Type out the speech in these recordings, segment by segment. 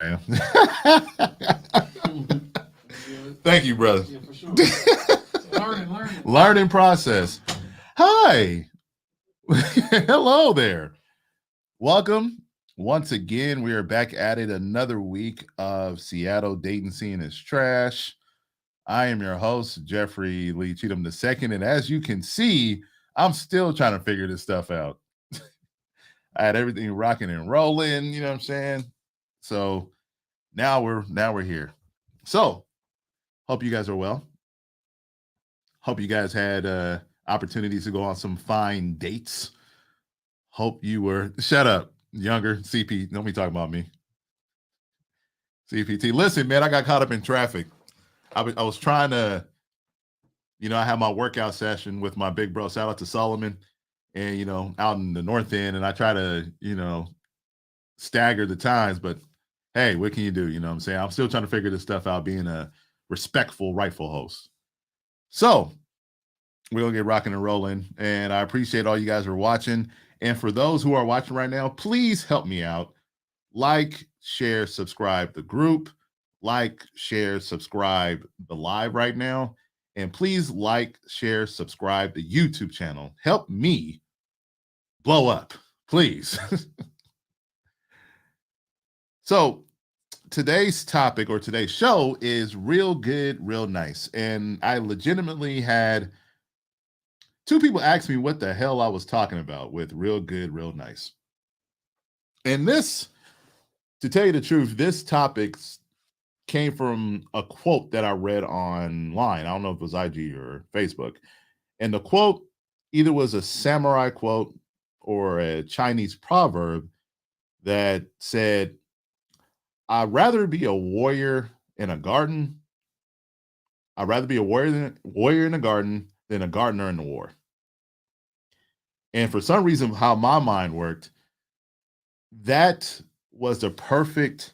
man. Yeah, Thank you, brother. yeah, for sure. Learning. Learning process. Hi. Hello there. Welcome. Once again, we are back at it another week of Seattle Dating Scene is Trash. I am your host, Jeffrey Lee Cheatham II. And as you can see, I'm still trying to figure this stuff out. I had everything rocking and rolling, you know what I'm saying? So now we're here. So hope you guys are well. Hope you guys had opportunities to go on some fine dates. Hope you were shut up, younger CP. Don't be talking about me. CPT. Listen, man, I got caught up in traffic. I was trying to, I had my workout session with my big bro. Shout out to Solomon, and out in the north end, and I try to, stagger the times, but hey, what can you do? You know what I'm saying? I'm still trying to figure this stuff out, being a respectful, rightful host. So we're gonna get rocking and rolling, and I appreciate all you guys are watching. And for those who are watching right now, please help me out. Like, share, subscribe the group. Like, share, subscribe the live right now. And please like, share, subscribe the YouTube channel. Help me blow up, please. So today's topic or today's show is real good, real nice. And I legitimately had two people ask me what the hell I was talking about with real good, real nice. And this, to tell you the truth, this topic came from a quote that I read online. I don't know if it was IG or Facebook. And the quote either was a samurai quote or a Chinese proverb that said, I'd rather be a warrior in a garden. I'd rather be a warrior in a garden than a gardener in the war. And for some reason, how my mind worked, that was the perfect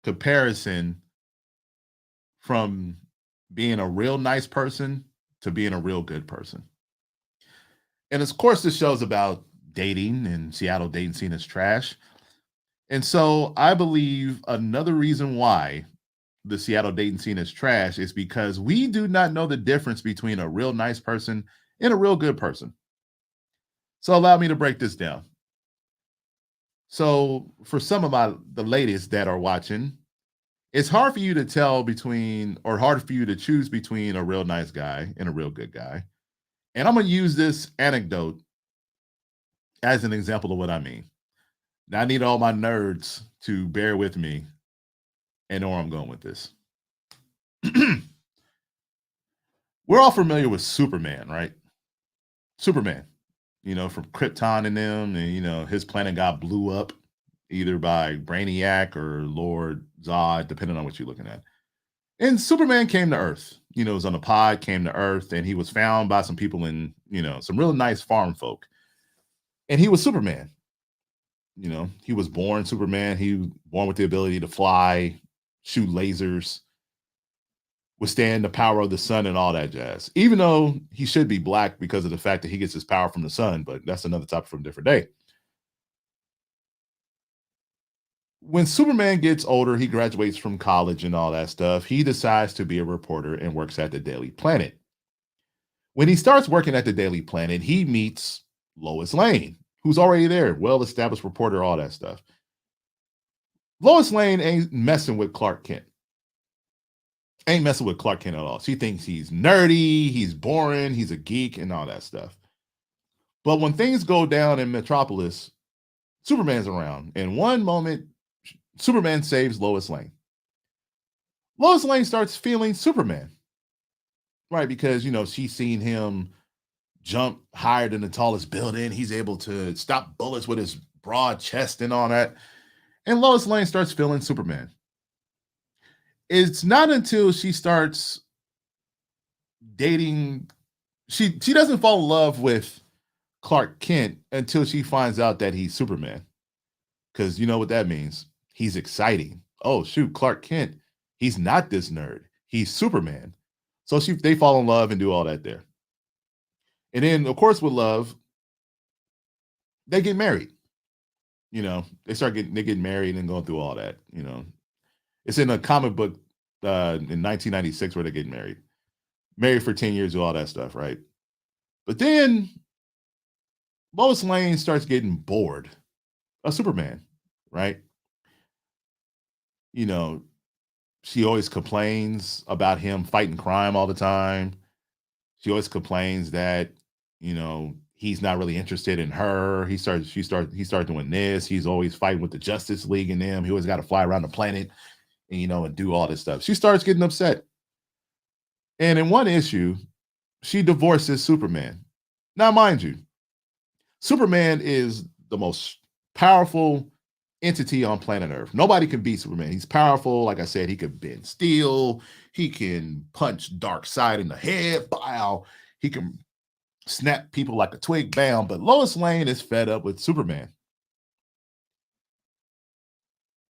comparison from being a real nice person to being a real good person. And of course, this show's about dating, and Seattle dating scene is trash. And so I believe another reason why the Seattle dating scene is trash is because we do not know the difference between a real nice person and a real good person. So allow me to break this down. So for some of the ladies that are watching, it's hard for you to tell between, or hard for you to choose between a real nice guy and a real good guy. And I'm going to use this anecdote as an example of what I mean. Now, I need all my nerds to bear with me and know where I'm going with this. We're all familiar with Superman, right? Superman, from Krypton and them, and his planet got blew up either by Brainiac or Lord Zod, depending on what you're looking at. And Superman came to Earth, was on a pod, came to Earth, and he was found by some people in, some really nice farm folk. And he was Superman. He was born Superman. He was born with the ability to fly, shoot lasers, withstand the power of the sun and all that jazz. Even though he should be black because of the fact that he gets his power from the sun, but that's another topic from a different day. When Superman gets older, he graduates from college and all that stuff. He decides to be a reporter and works at the Daily Planet. When he starts working at the Daily Planet, he meets Lois Lane, who's already there, well-established reporter, all that stuff. Lois Lane ain't messing with Clark Kent. Ain't messing with Clark Kent at all. She thinks he's nerdy, he's boring, he's a geek, and all that stuff. But when things go down in Metropolis, Superman's around. In one moment, Superman saves Lois Lane. Lois Lane starts feeling Superman, right? Because, she's seen him jump higher than the tallest building. He's able to stop bullets with his broad chest and all that. And Lois Lane starts feeling Superman. It's not until she starts dating, she doesn't fall in love with Clark Kent until she finds out that he's Superman. Because you know what that means. He's exciting. Oh, shoot, Clark Kent, he's not this nerd. He's Superman. So they fall in love and do all that there. And then, of course, with love, they get married. they getting married and going through all that. It's in a comic book in 1996 where they get married for 10 years, do all that stuff, right? But then Lois Lane starts getting bored of Superman, right? You know, she always complains about him fighting crime all the time. She always complains that, he's not really interested in her. He started doing this. He's always fighting with the Justice League and them. He always got to fly around the planet and do all this stuff. She starts getting upset. And in one issue, she divorces Superman. Now, mind you, Superman is the most powerful entity on planet Earth. Nobody can beat Superman. He's powerful. Like I said, he can bend steel. He can punch Darkseid in the head. Bow. He can snap people like a twig. Bam. But Lois Lane is fed up with Superman.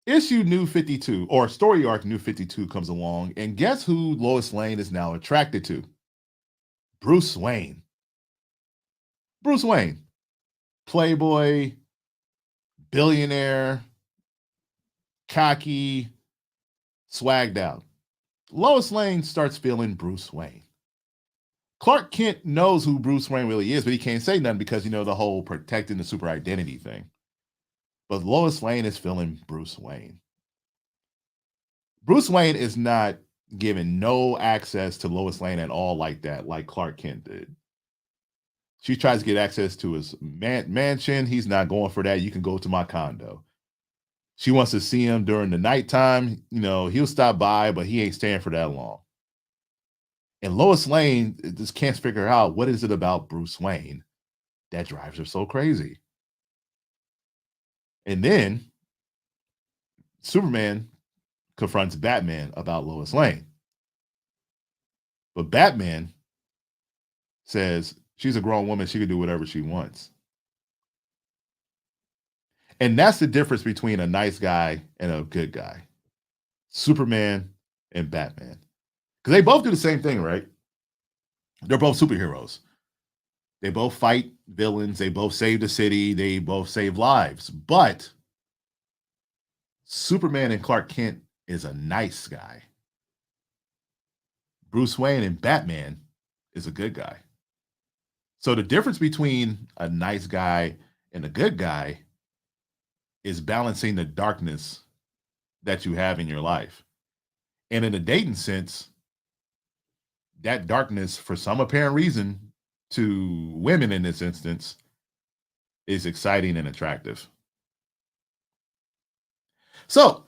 Issue New 52, or story arc New 52 comes along, and guess who Lois Lane is now attracted to? Bruce Wayne. Bruce Wayne. Playboy, billionaire, cocky, swagged out. Lois Lane starts feeling Bruce Wayne. Clark Kent knows who Bruce Wayne really is, but he can't say nothing because, the whole protecting the super identity thing. But Lois Lane is feeling Bruce Wayne. Bruce Wayne is not given no access to Lois Lane at all like that, like Clark Kent did. She tries to get access to his mansion. He's not going for that. You can go to my condo. She wants to see him during the nighttime. He'll stop by, but he ain't staying for that long. And Lois Lane just can't figure out what is it about Bruce Wayne that drives her so crazy. And then Superman confronts Batman about Lois Lane. But Batman says she's a grown woman. She can do whatever she wants. And that's the difference between a nice guy and a good guy. Superman and Batman. Because they both do the same thing, right? They're both superheroes. They both fight villains. They both save the city. They both save lives. But Superman and Clark Kent is a nice guy. Bruce Wayne and Batman is a good guy. So the difference between a nice guy and a good guy is balancing the darkness that you have in your life. And in a dating sense, that darkness, for some apparent reason, to women in this instance, is exciting and attractive. So,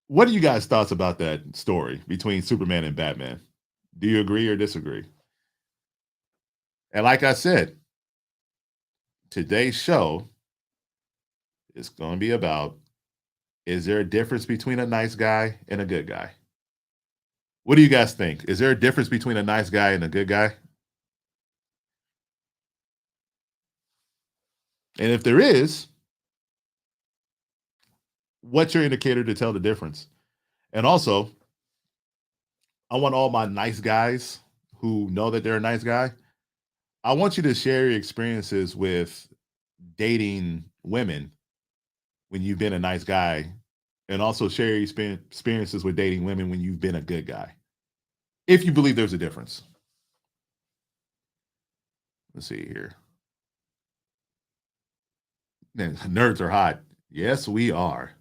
what are you guys' thoughts about that story between Superman and Batman? Do you agree or disagree? And like I said, today's show is going to be about, is there a difference between a nice guy and a good guy? What do you guys think? Is there a difference between a nice guy and a good guy? And if there is, what's your indicator to tell the difference? And also, I want all my nice guys who know that they're a nice guy, I want you to share your experiences with dating women when you've been a nice guy, and also share your experiences with dating women when you've been a good guy, if you believe there's a difference. Let's see here. Nerds are hot. Yes, we are.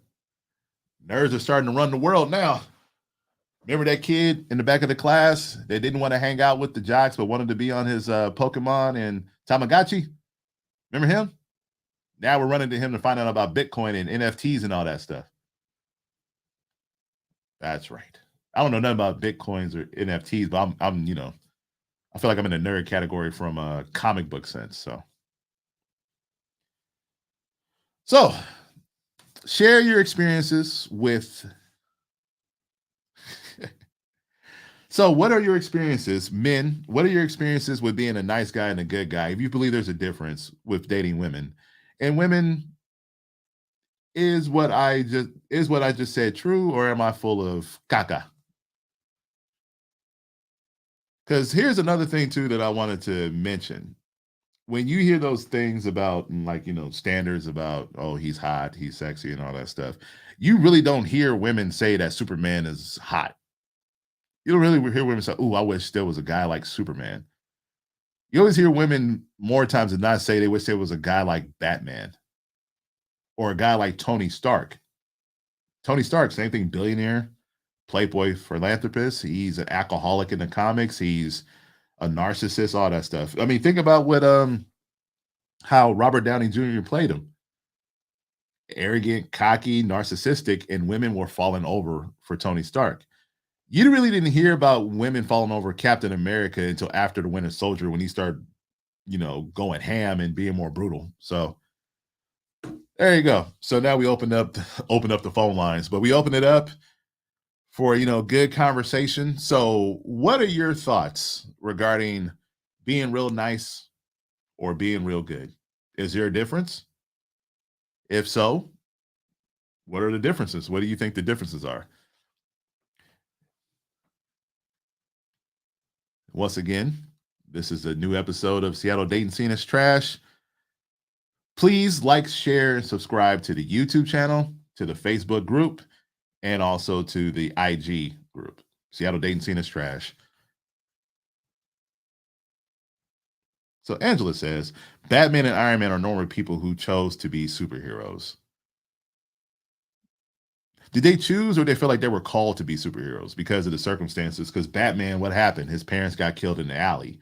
Nerds are starting to run the world now. Remember that kid in the back of the class that didn't want to hang out with the jocks but wanted to be on his Pokemon and Tamagotchi? Remember him? Now we're running to him to find out about Bitcoin and NFTs and all that stuff. That's right. I don't know nothing about Bitcoins or NFTs, but I'm I feel like I'm in the nerd category from a comic book sense. So share your experiences with. So what are your experiences, men? What are your experiences with being a nice guy and a good guy? If you believe there's a difference with dating women, and women, is what I just said true, or am I full of caca? Because here's another thing too that I wanted to mention. when you hear those things about like standards about oh he's hot, he's sexy, and all that stuff, you really don't hear women say that Superman is hot. You don't really hear women say, "Oh, I wish there was a guy like Superman." You always hear women more times than not say they wish there was a guy like Batman or a guy like Tony Stark. Tony Stark, same thing, billionaire, playboy, philanthropist. He's an alcoholic in the comics. He's a narcissist, all that stuff. I mean, think about what how Robert Downey Jr. played him. Arrogant, cocky, narcissistic, and women were falling over for Tony Stark. You really didn't hear about women falling over Captain America until after the Winter Soldier when he started, going ham and being more brutal. So there you go. So now we open up the phone lines, but we open it up for good conversation. So what are your thoughts regarding being real nice or being real good? Is there a difference? If so, what are the differences? What do you think the differences are? Once again, this is a new episode of Seattle Dating Scene is Trash. Please like, share, and subscribe to the YouTube channel, to the Facebook group, and also to the IG group. Seattle Dating Scene is Trash. So Angela says, Batman and Iron Man are normal people who chose to be superheroes. Did they choose or they feel like they were called to be superheroes because of the circumstances? Because Batman, what happened? His parents got killed in the alley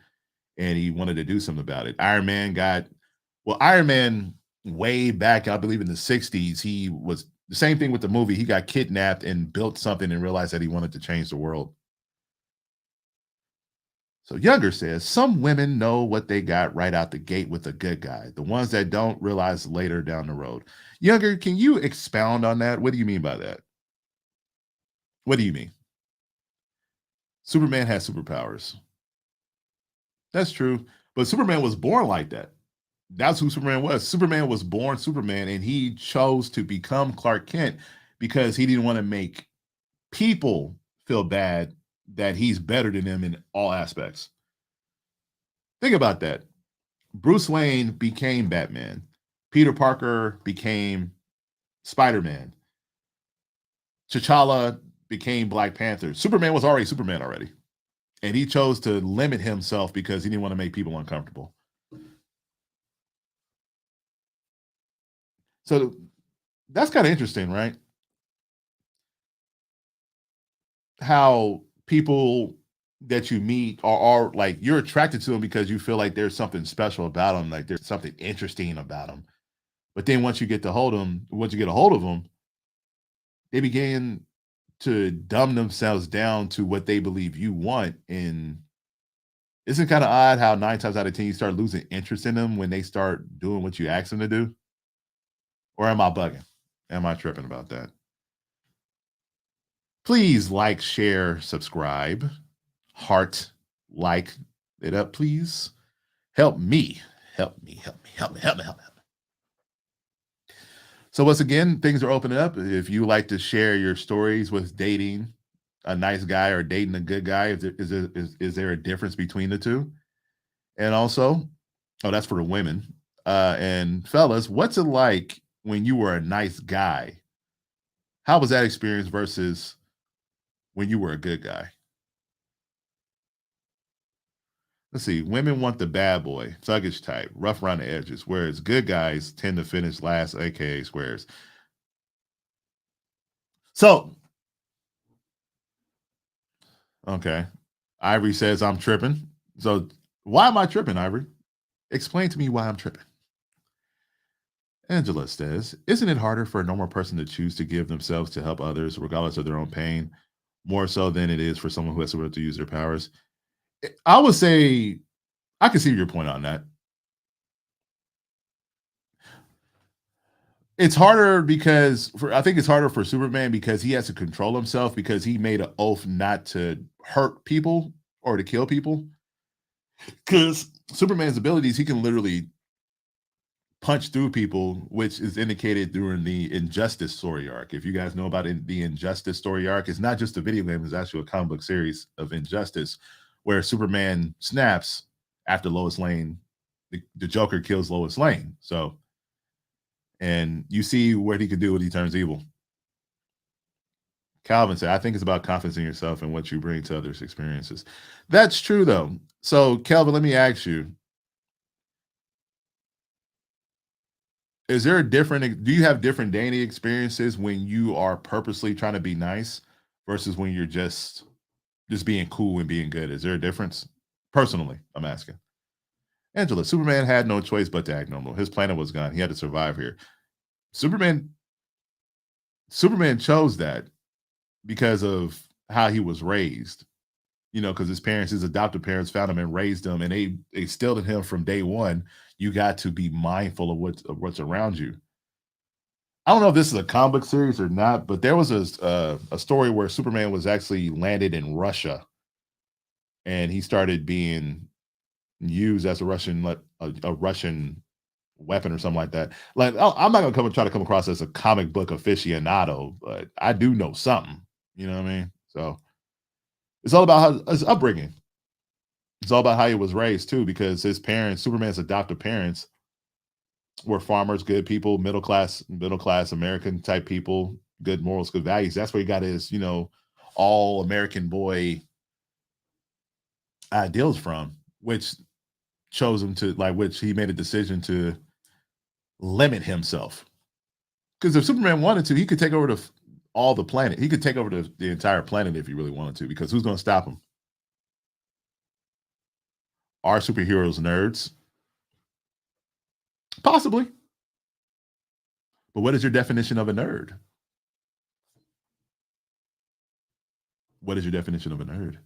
and he wanted to do something about it. Iron Man way back, I believe in the 60s, he was the same thing with the movie. He got kidnapped and built something and realized that he wanted to change the world. So Younger says, some women know what they got right out the gate with a good guy. The ones that don't realize later down the road. Younger, can you expound on that? What do you mean by that? What do you mean? Superman has superpowers. That's true. But Superman was born like that. That's who Superman was. Superman was born Superman, and he chose to become Clark Kent because he didn't want to make people feel bad that he's better than them in all aspects. Think about that. Bruce Wayne became Batman. Peter Parker became Spider-Man. T'Challa became Black Panther. Superman was already Superman already. And he chose to limit himself because he didn't want to make people uncomfortable. So that's kind of interesting, right? How people that you meet are like you're attracted to them because you feel like there's something special about them, like there's something interesting about them. But then once you get a hold of them, they begin to dumb themselves down to what they believe you want. And isn't it kind of odd how 9 times out of 10 you start losing interest in them when they start doing what you ask them to do? Or am I bugging? Am I tripping about that? Please like, share, subscribe, heart, like it up, please. Help me. So once again, things are opening up. If you like to share your stories with dating a nice guy or dating a good guy, is there a difference between the two? And also, that's for the women. And fellas, what's it like when you were a nice guy? How was that experience versus when you were a good guy? Let's see. Women want the bad boy, thuggish type, rough around the edges, whereas good guys tend to finish last, aka squares. So, okay. Ivory says I'm tripping. So, why am I tripping, Ivory? Explain to me why I'm tripping. Angela says, isn't it harder for a normal person to choose to give themselves to help others, regardless of their own pain, more so than it is for someone who has to use their powers? I would say I can see your point on that. It's harder because I think it's harder for Superman because he has to control himself because he made an oath not to hurt people or to kill people. Because Superman's abilities, he can literally punch through people, which is indicated during the Injustice story arc. If you guys know about the Injustice story arc, it's not just a video game, it's actually a comic book series of Injustice where Superman snaps after Lois Lane the Joker kills Lois Lane. So, and you see what he could do when he turns evil. Calvin said, I think it's about confidence in yourself and what you bring to others' experiences. That's true, though. So, Calvin, let me ask you, is there a different, do you have different dating experiences when you are purposely trying to be nice versus when you're just being cool and being good? Is there a difference? Personally, I'm asking. Angela, Superman had no choice but to act normal. His planet was gone. He had to survive here. Superman Superman chose that because of how he was raised. Because his adoptive parents found him and raised him, and they instilled in him from day one. You got to be mindful of what's around you. I don't know if this is a comic book series or not, but there was a story where Superman was actually landed in Russia, and he started being used as a Russian weapon or something like that. Like, I'm not gonna try to come across as a comic book aficionado, but I do know something. You know what I mean? So it's all about how his upbringing. It's all about how he was raised too, because his parents, Superman's adoptive parents, were farmers, good people, middle class American type people, good morals, good values. That's where he got his, all American boy ideals from, which chose him to which he made a decision to limit himself. Because if Superman wanted to, he could take over all the planet. He could take over the entire planet if he really wanted to, because who's going to stop him? Are superheroes nerds? Possibly. But what is your definition of a nerd? What is your definition of a nerd?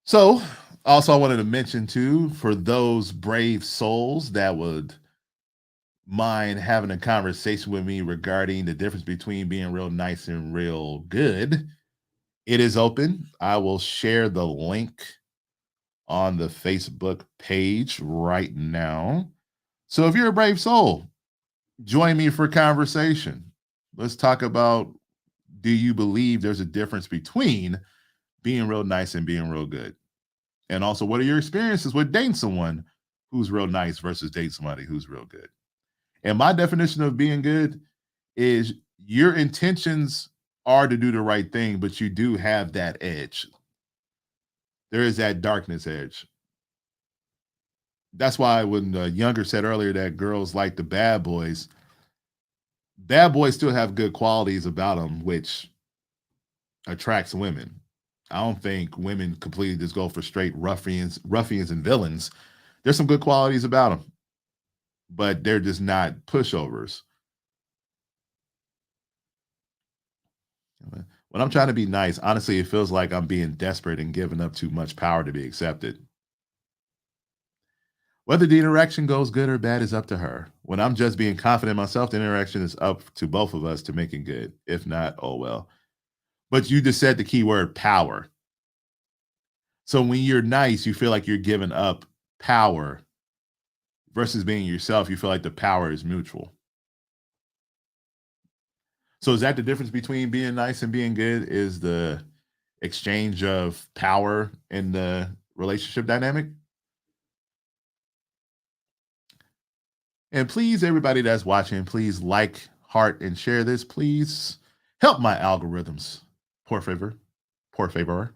So, also, I wanted to mention too, for those brave souls that would mind having a conversation with me regarding the difference between being real nice and real good, it is open. I will share the link on the Facebook page right now. So, if you're a brave soul, join me for conversation. Let's talk about, do you believe there's a difference between being real nice and being real good? And also, what are your experiences with dating someone who's real nice versus dating somebody who's real good? And my definition of being good is your intentions are to do the right thing, but you do have that edge. There is that darkness edge. That's why when Younger said earlier that girls like the bad boys still have good qualities about them, which attracts women. I don't think women completely just go for straight ruffians and villains. There's some good qualities about them, but they're just not pushovers. When I'm trying to be nice, honestly, it feels like I'm being desperate and giving up too much power to be accepted. Whether the interaction goes good or bad is up to her. When I'm just being confident in myself, the interaction is up to both of us to make it good. If not, oh well. But you just said the key word, power. So when you're nice, you feel like you're giving up power versus being yourself. You feel like the power is mutual. So is that the difference between being nice and being good? Is the exchange of power in the relationship dynamic? And please, everybody that's watching, please like, heart, and share this. Please help my algorithms. Por favor. Por favor.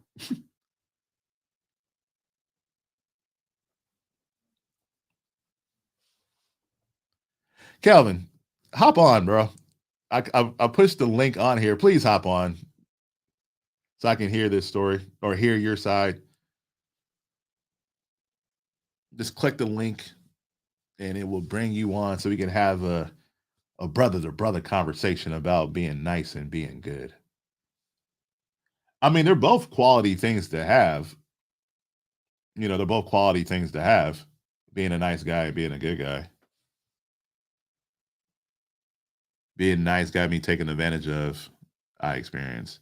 Calvin, hop on, bro. I pushed the link on here. Please hop on so I can hear this story or hear your side. Just click the link and it will bring you on so we can have a brother to brother conversation about being nice and being good. I mean, they're both quality things to have. They're both quality things to have, being a nice guy and being a good guy. Being nice got me taken advantage of, I experience.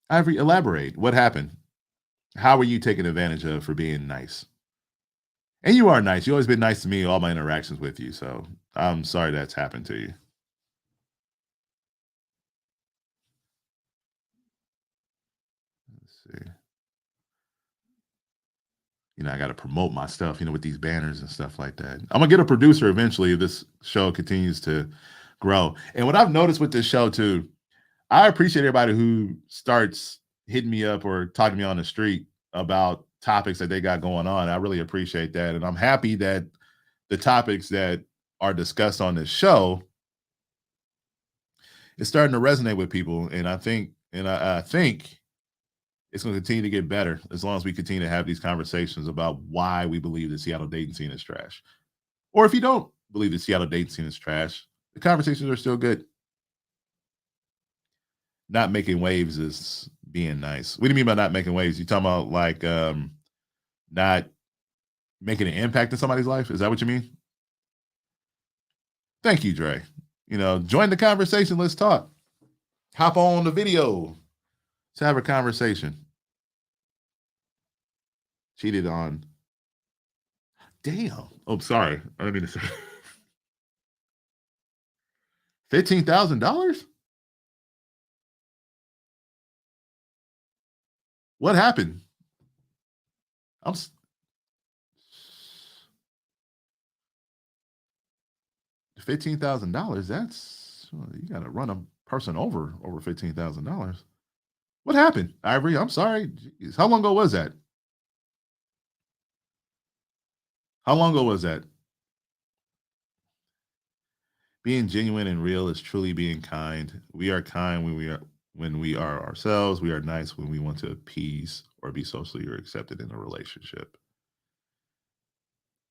Ivory, elaborate. What happened? How were you taken advantage of for being nice? And you are nice. You've always been nice to me, all my interactions with you. So I'm sorry that's happened to you. Let's see. I got to promote my stuff, with these banners and stuff like that. I'm gonna get a producer eventually if this show continues to grow. And what I've noticed with this show too, I appreciate everybody who starts hitting me up or talking to me on the street about topics that they got going on. I really appreciate that. And I'm happy that the topics that are discussed on this show is starting to resonate with people. And I think it's going to continue to get better as long as we continue to have these conversations about why we believe the Seattle dating scene is trash. Or if you don't believe the Seattle dating scene is trash, the conversations are still good. Not making waves is being nice. What do you mean by not making waves? You talking about like not making an impact in somebody's life? Is that what you mean? Thank you, Dre. Join the conversation. Let's talk. Hop on the video. Let's have a conversation. Cheated on. Damn. Oh, sorry. I didn't mean to say. $15,000? What happened? $15,000. That's you got to run a person over $15,000. What happened, Ivory? I'm sorry. Jeez. How long ago was that? How long ago was that? Being genuine and real is truly being kind. We are kind when we are ourselves. We are nice when we want to appease or be socially accepted in a relationship.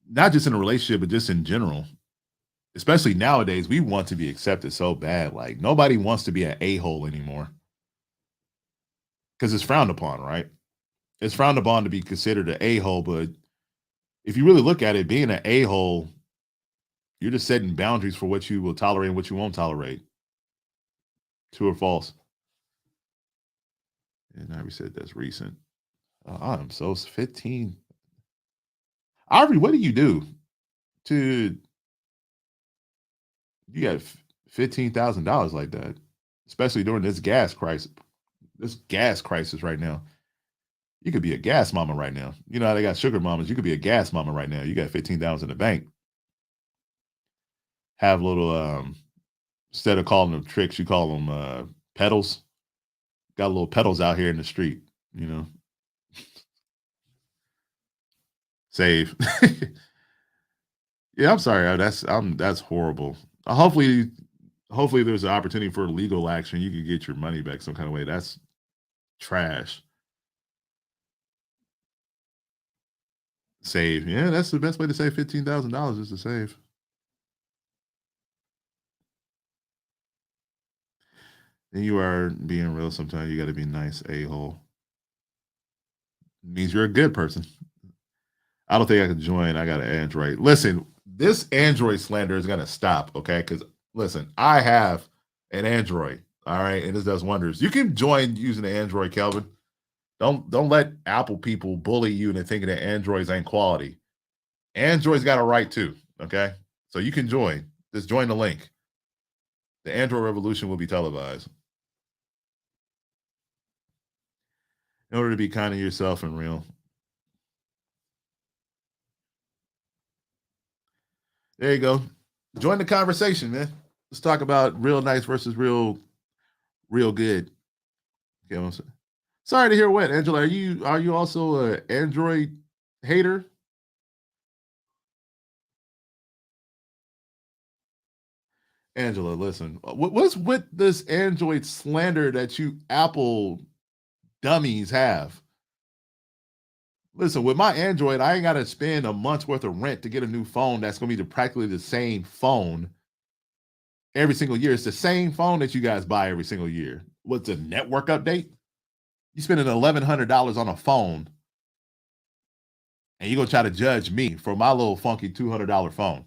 Not just in a relationship, but just in general. Especially nowadays, we want to be accepted so bad. Like nobody wants to be an a-hole anymore. Because it's frowned upon, right? It's frowned upon to be considered an a-hole, but if you really look at it, being an a-hole, you're just setting boundaries for what you will tolerate and what you won't tolerate. True or false? And Ivory said that's recent. I'm so 15. Ivory, what do you do to you got $15,000 like that, especially during this gas crisis? This gas crisis right now. You could be a gas mama right now. You know how they got sugar mamas. You could be a gas mama right now. You got 15,000 in the bank. Have little instead of calling them tricks, you call them pedals. Got little pedals out here in the street, Save. Yeah, I'm sorry. That's horrible. Hopefully there's an opportunity for legal action. You can get your money back some kind of way. That's trash. Save. Yeah, that's the best way to save $15,000 is to save. And you are being real. Sometimes you got to be nice, a-hole. Means you're a good person. I don't think I can join. I got an Android. Listen, this Android slander is gonna stop, okay? Because listen, I have an Android, all right, and this does wonders. You can join using the Android, Kelvin. Don't let Apple people bully you into thinking that Androids ain't quality. Android's got a right too, okay? So you can join. Just join the link. The Android revolution will be televised. In order to be kind to yourself and real. There you go. Join the conversation, man. Let's talk about real nice versus real good. Okay, sorry to hear what, Angela. Are you also an Android hater? Angela, listen. What's with this Android slander that you Apple dummies have? Listen, with my Android, I ain't got to spend a month's worth of rent to get a new phone that's going to be practically the same phone every single year. It's the same phone that you guys buy every single year. What's a network update? You spending $1,100 on a phone, and you're going to try to judge me for my little funky $200 phone.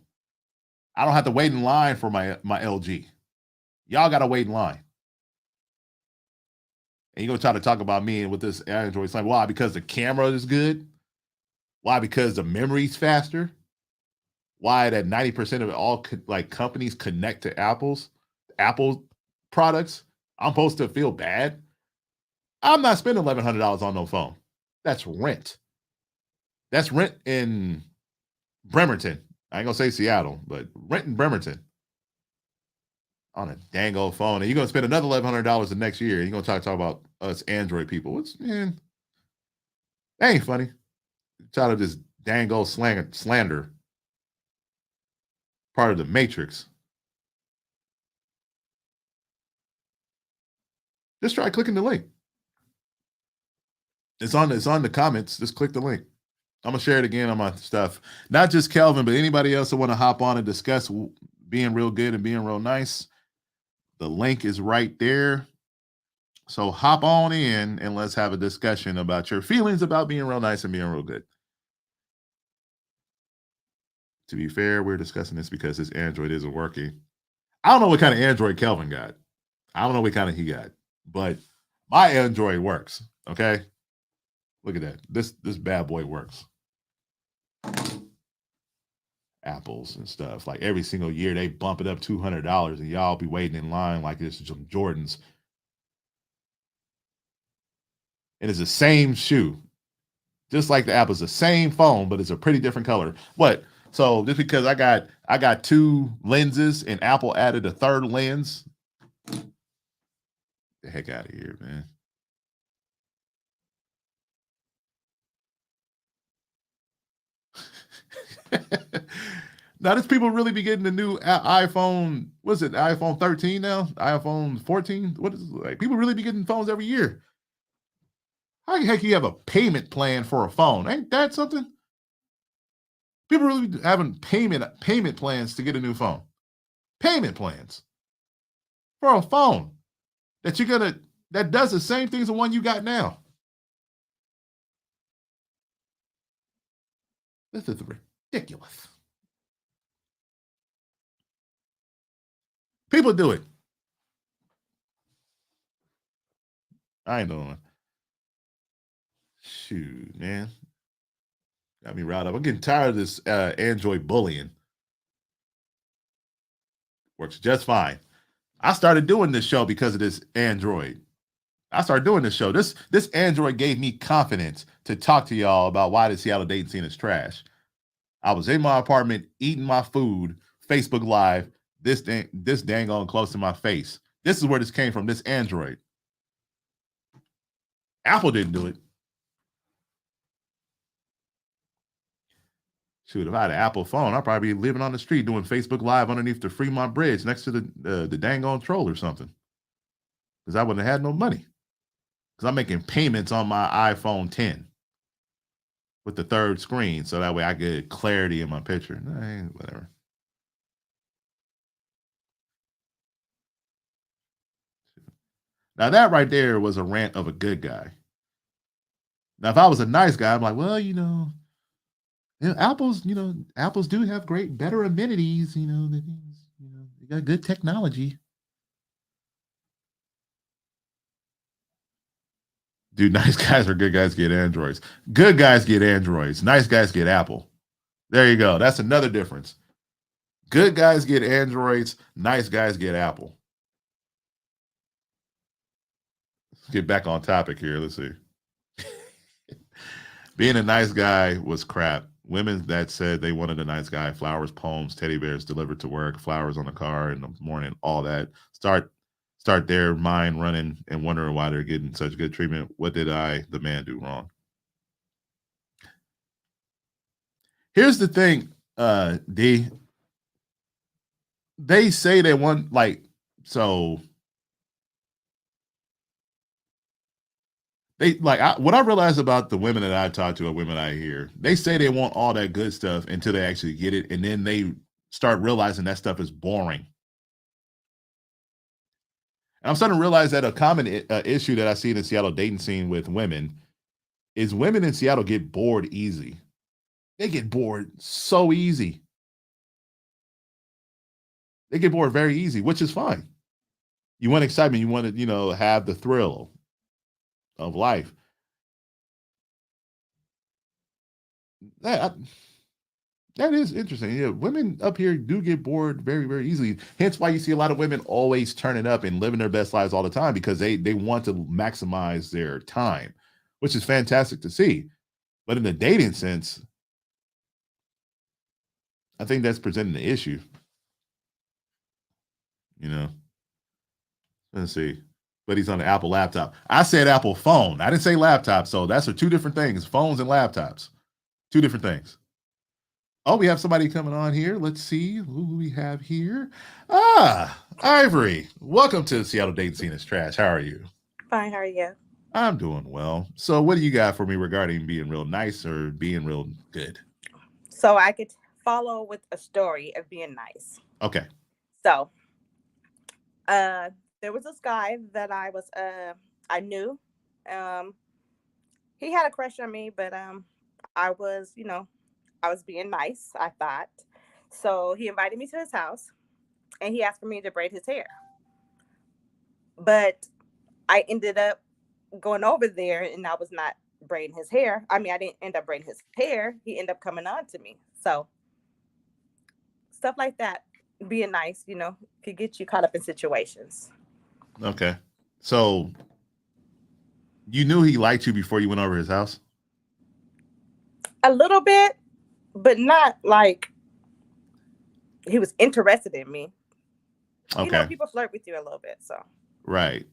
I don't have to wait in line for my LG. Y'all got to wait in line. And you're going to try to talk about me with this Android. It's like, why? Because the camera is good? Why? Because the memory's faster? Why that 90% of all companies connect to Apple products? I'm supposed to feel bad? I'm not spending $1,100 on no phone. That's rent. That's rent in Bremerton. I ain't gonna say Seattle, but rent in Bremerton on a dang old phone, and you're gonna spend another $1,100 the next year. You're gonna talk about us Android people. What's man? That ain't funny. Try to just dang old slander. Part of the matrix. Just try clicking the link. It's on the comments. Just click the link. I'm gonna share it again on my stuff. Not just Kelvin, but anybody else that want to hop on and discuss being real good and being real nice. The link is right there. So hop on in and let's have a discussion about your feelings about being real nice and being real good. To be fair, we're discussing this because his Android isn't working. I don't know what kind of Android Kelvin got. I don't know what kind of he got, but my Android works. Okay. Look at that. This bad boy works. Apples and stuff. Like every single year they bump it up $200 and y'all be waiting in line like it's some Jordans. And it's the same shoe. Just like the Apple's the same phone, but it's a pretty different color. What? So just because I got two lenses and Apple added a third lens. The heck out of here, man. Now, does people really be getting the new iPhone? What's it? iPhone 13 now? iPhone 14? What is it like? People really be getting phones every year. How the heck you have a payment plan for a phone? Ain't that something? People really be having payment plans to get a new phone. Payment plans for a phone that does the same things as the one you got now. This is ridiculous. People do it. I ain't doing it. Shoot, man. Got me riled up. I'm getting tired of this Android bullying. Works just fine. I started doing this show because of this Android. I started doing this show. This Android gave me confidence to talk to y'all about why the Seattle dating scene is trash. I was in my apartment eating my food, Facebook Live, this dang on close to my face. This is where this came from, this Android. Apple didn't do it. Shoot, if I had an Apple phone, I'd probably be living on the street doing Facebook Live underneath the Fremont Bridge next to the dang on troll or something. Because I wouldn't have had no money. Because I'm making payments on my iPhone 10 with the third screen, so that way I get clarity in my picture. Whatever. Now that right there was a rant of a good guy. Now, if I was a nice guy, I'm like, well, Apple's do have better amenities, they got good technology. Dude, nice guys or good guys get Androids. Good guys get Androids. Nice guys get Apple. There you go. That's another difference. Good guys get Androids. Nice guys get Apple. Let's get back on topic here. Let's see. Being a nice guy was crap. Women that said they wanted a nice guy, flowers, poems, teddy bears delivered to work, flowers on the car in the morning, all that. Start their mind running and wondering why they're getting such good treatment. What did I, the man, do wrong? Here's the thing, D. They say they want what I realize about the women that I talk to or women I hear, they say they want all that good stuff until they actually get it, and then they start realizing that stuff is boring. And I'm starting to realize that a common issue that I see in the Seattle dating scene with women is women in Seattle get bored easy. They get bored so easy. They get bored very easy, which is fine. You want excitement. You want to, have the thrill of life. That is interesting. Yeah, women up here do get bored very, very easily. Hence why you see a lot of women always turning up and living their best lives all the time, because they want to maximize their time, which is fantastic to see. But in the dating sense, I think that's presenting the issue. You know, let's see. But he's on the Apple laptop. I said Apple phone. I didn't say laptop. So that's two different things. Phones and laptops. Two different things. Oh, we have somebody coming on here. Let's see who we have here. Ah, Ivory. Welcome to Seattle Dating Scene is Trash. How are you? Fine, how are you? I'm doing well. So what do you got for me regarding being real nice or being real good? So I could follow with a story of being nice. Okay. So there was this guy that I knew. He had a crush on me, but I was, I was being nice, I thought. So he invited me to his house and he asked for me to braid his hair. But I ended up going over there and I was not braiding his hair. I mean, I didn't end up braiding his hair. He ended up coming on to me. So stuff like that, being nice, could get you caught up in situations. Okay. So you knew he liked you before you went over his house? A little bit, but not like he was interested in me. Okay. People flirt with you a little bit, so. Right.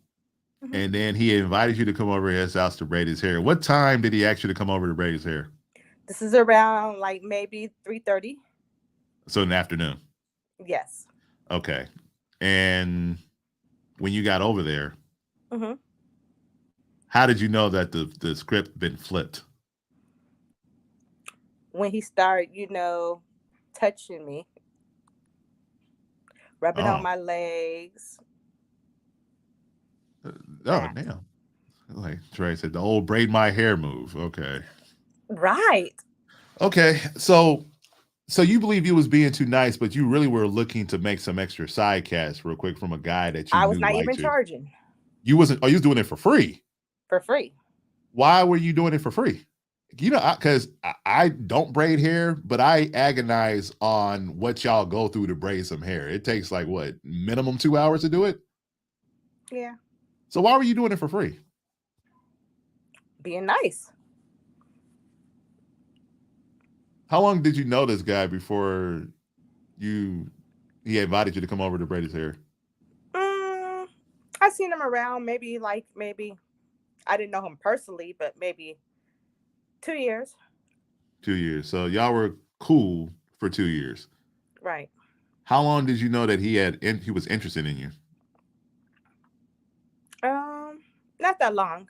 And then he invited you to come over to his house to braid his hair. What time did he ask you to come over to braid his hair? This is around like maybe 3:30. So in the afternoon? Yes. Okay. And when you got over there, how did you know that the script been flipped? When he started, touching me, rubbing on my legs. Damn. Like Trey said, the old braid my hair move. Okay. Right. Okay. So you believe you was being too nice, but you really were looking to make some extra side cash real quick from a guy that you I was knew not liked even you. charging. You wasn't. Oh, you was doing it for free. For free. Why were you doing it for free? Because I don't braid hair, but I agonize on what y'all go through to braid some hair. It takes like what, minimum 2 hours to do it? Yeah. So why were you doing it for free? Being nice. How long did you know this guy before he invited you to come over to braid his hair? I seen him around maybe I didn't know him personally, but maybe 2 years. 2 years. So y'all were cool for 2 years. Right. How long did you know that he was interested in you? Not that long.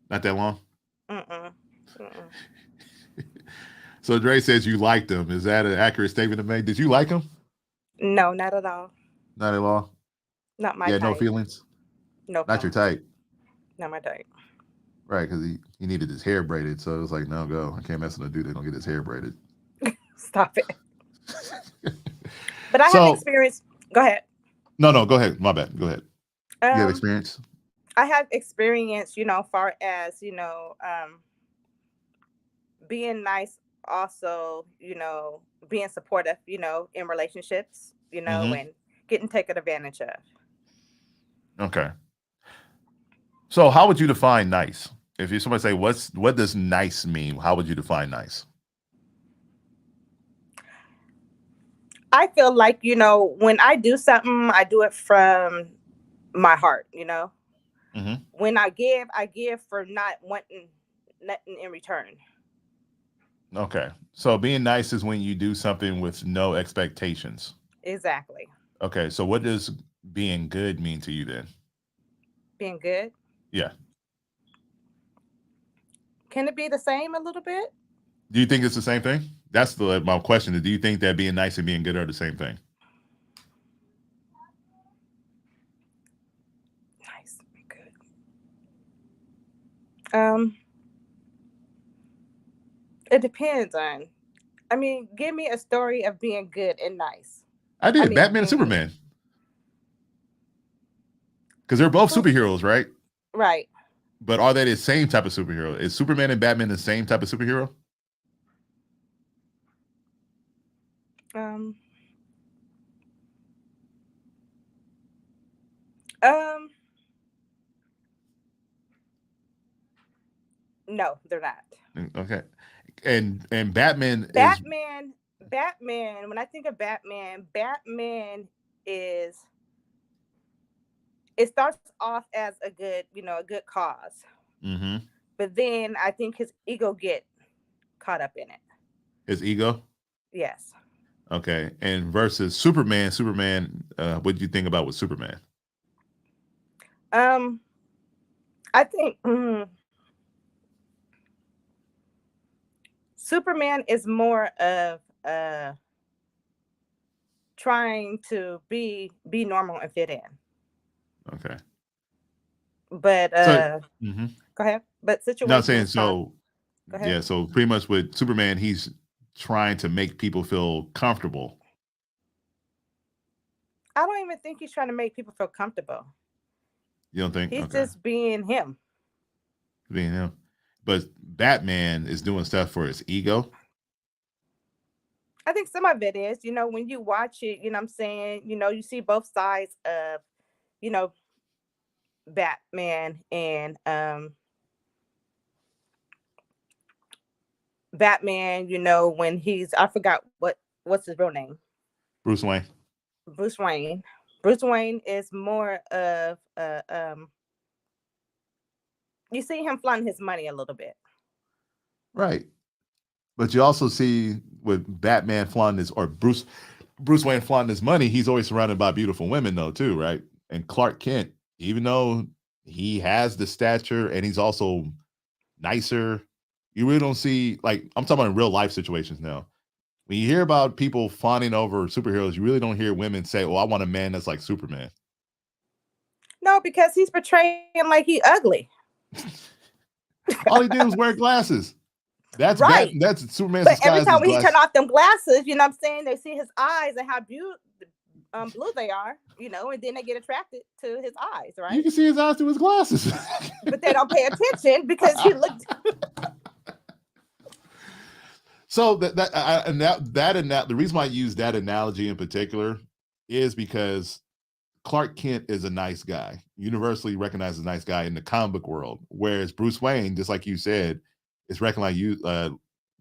Not that long? Mm-mm. So Dre says you liked him. Is that an accurate statement to make? Did you like him? No, not at all. Not at all? Not my type. No feelings? No. Not your type? Not my type. Right, because he needed his hair braided. So it was like, no, go. I can't mess with a dude that's going to get his hair braided. Stop it. But I have experience. Go ahead. No, go ahead. My bad. Go ahead. You have experience? I have experience, far as, being nice, also, being supportive, in relationships, and getting taken advantage of. Okay. So how would you define nice? If somebody say, what does nice mean? How would you define nice? I feel like, when I do something, I do it from my heart, When I give for not wanting nothing in return. Okay. So being nice is when you do something with no expectations. Exactly. Okay. So what does being good mean to you then? Being good? Yeah. Can it be the same a little bit? Do you think it's the same thing? That's my question. Do you think that being nice and being good are the same thing? Nice and good. It depends on. Give me a story of being good and nice. I did. Batman and Superman. Because they're both superheroes, right? Right. But are they the same type of superhero? Is Superman and Batman the same type of superhero? No, they're not. Okay. And Batman is Batman. When I think of Batman is it starts off as a good, a good cause. mhm, But then I think his ego get caught up in it. his ego. Yes. Okay. And versus Superman. Superman, what do you think about with Superman? Um, I think Superman is more of trying to be normal and fit in. Okay. But So mhm. go ahead. But No, I'm saying situations cause so go ahead. yeah, so pretty much with Superman, he's trying to make people feel comfortable. I don't even think he's trying to make people feel comfortable. You don't think? He's Okay. just being him. Being him. But Batman is doing stuff for his ego. I think some of it is, when you watch it, you know what I'm saying, you see both sides of, you know, Batman and Batman, when I forgot what's his real name. Bruce Wayne. Bruce Wayne. Bruce Wayne is more of you see him flaunting his money a little bit. Right. But you also see with Batman flaunting his or Bruce Wayne flaunting his money, he's always surrounded by beautiful women though, too, right? And Clark Kent, even though he has the stature and he's also nicer, you really don't see like I'm talking about in real life situations now. When you hear about people fawning over superheroes, you really don't hear women say, "Oh, I want a man that's like Superman." No, because he's portraying like he ugly. All he did was wear glasses. That's Right. That's Superman's But every disguise. time His when he glasses. turn off them glasses, you know what I'm saying, they see his eyes and how blue they are, and then they get attracted to his eyes, You right? can see his eyes through his glasses. But they don't pay attention because he looked. So that the reason why I use that analogy in particular is because Clark Kent is a nice guy, universally recognized as a nice guy in the comic book world, whereas Bruce Wayne, just like you said, is recognized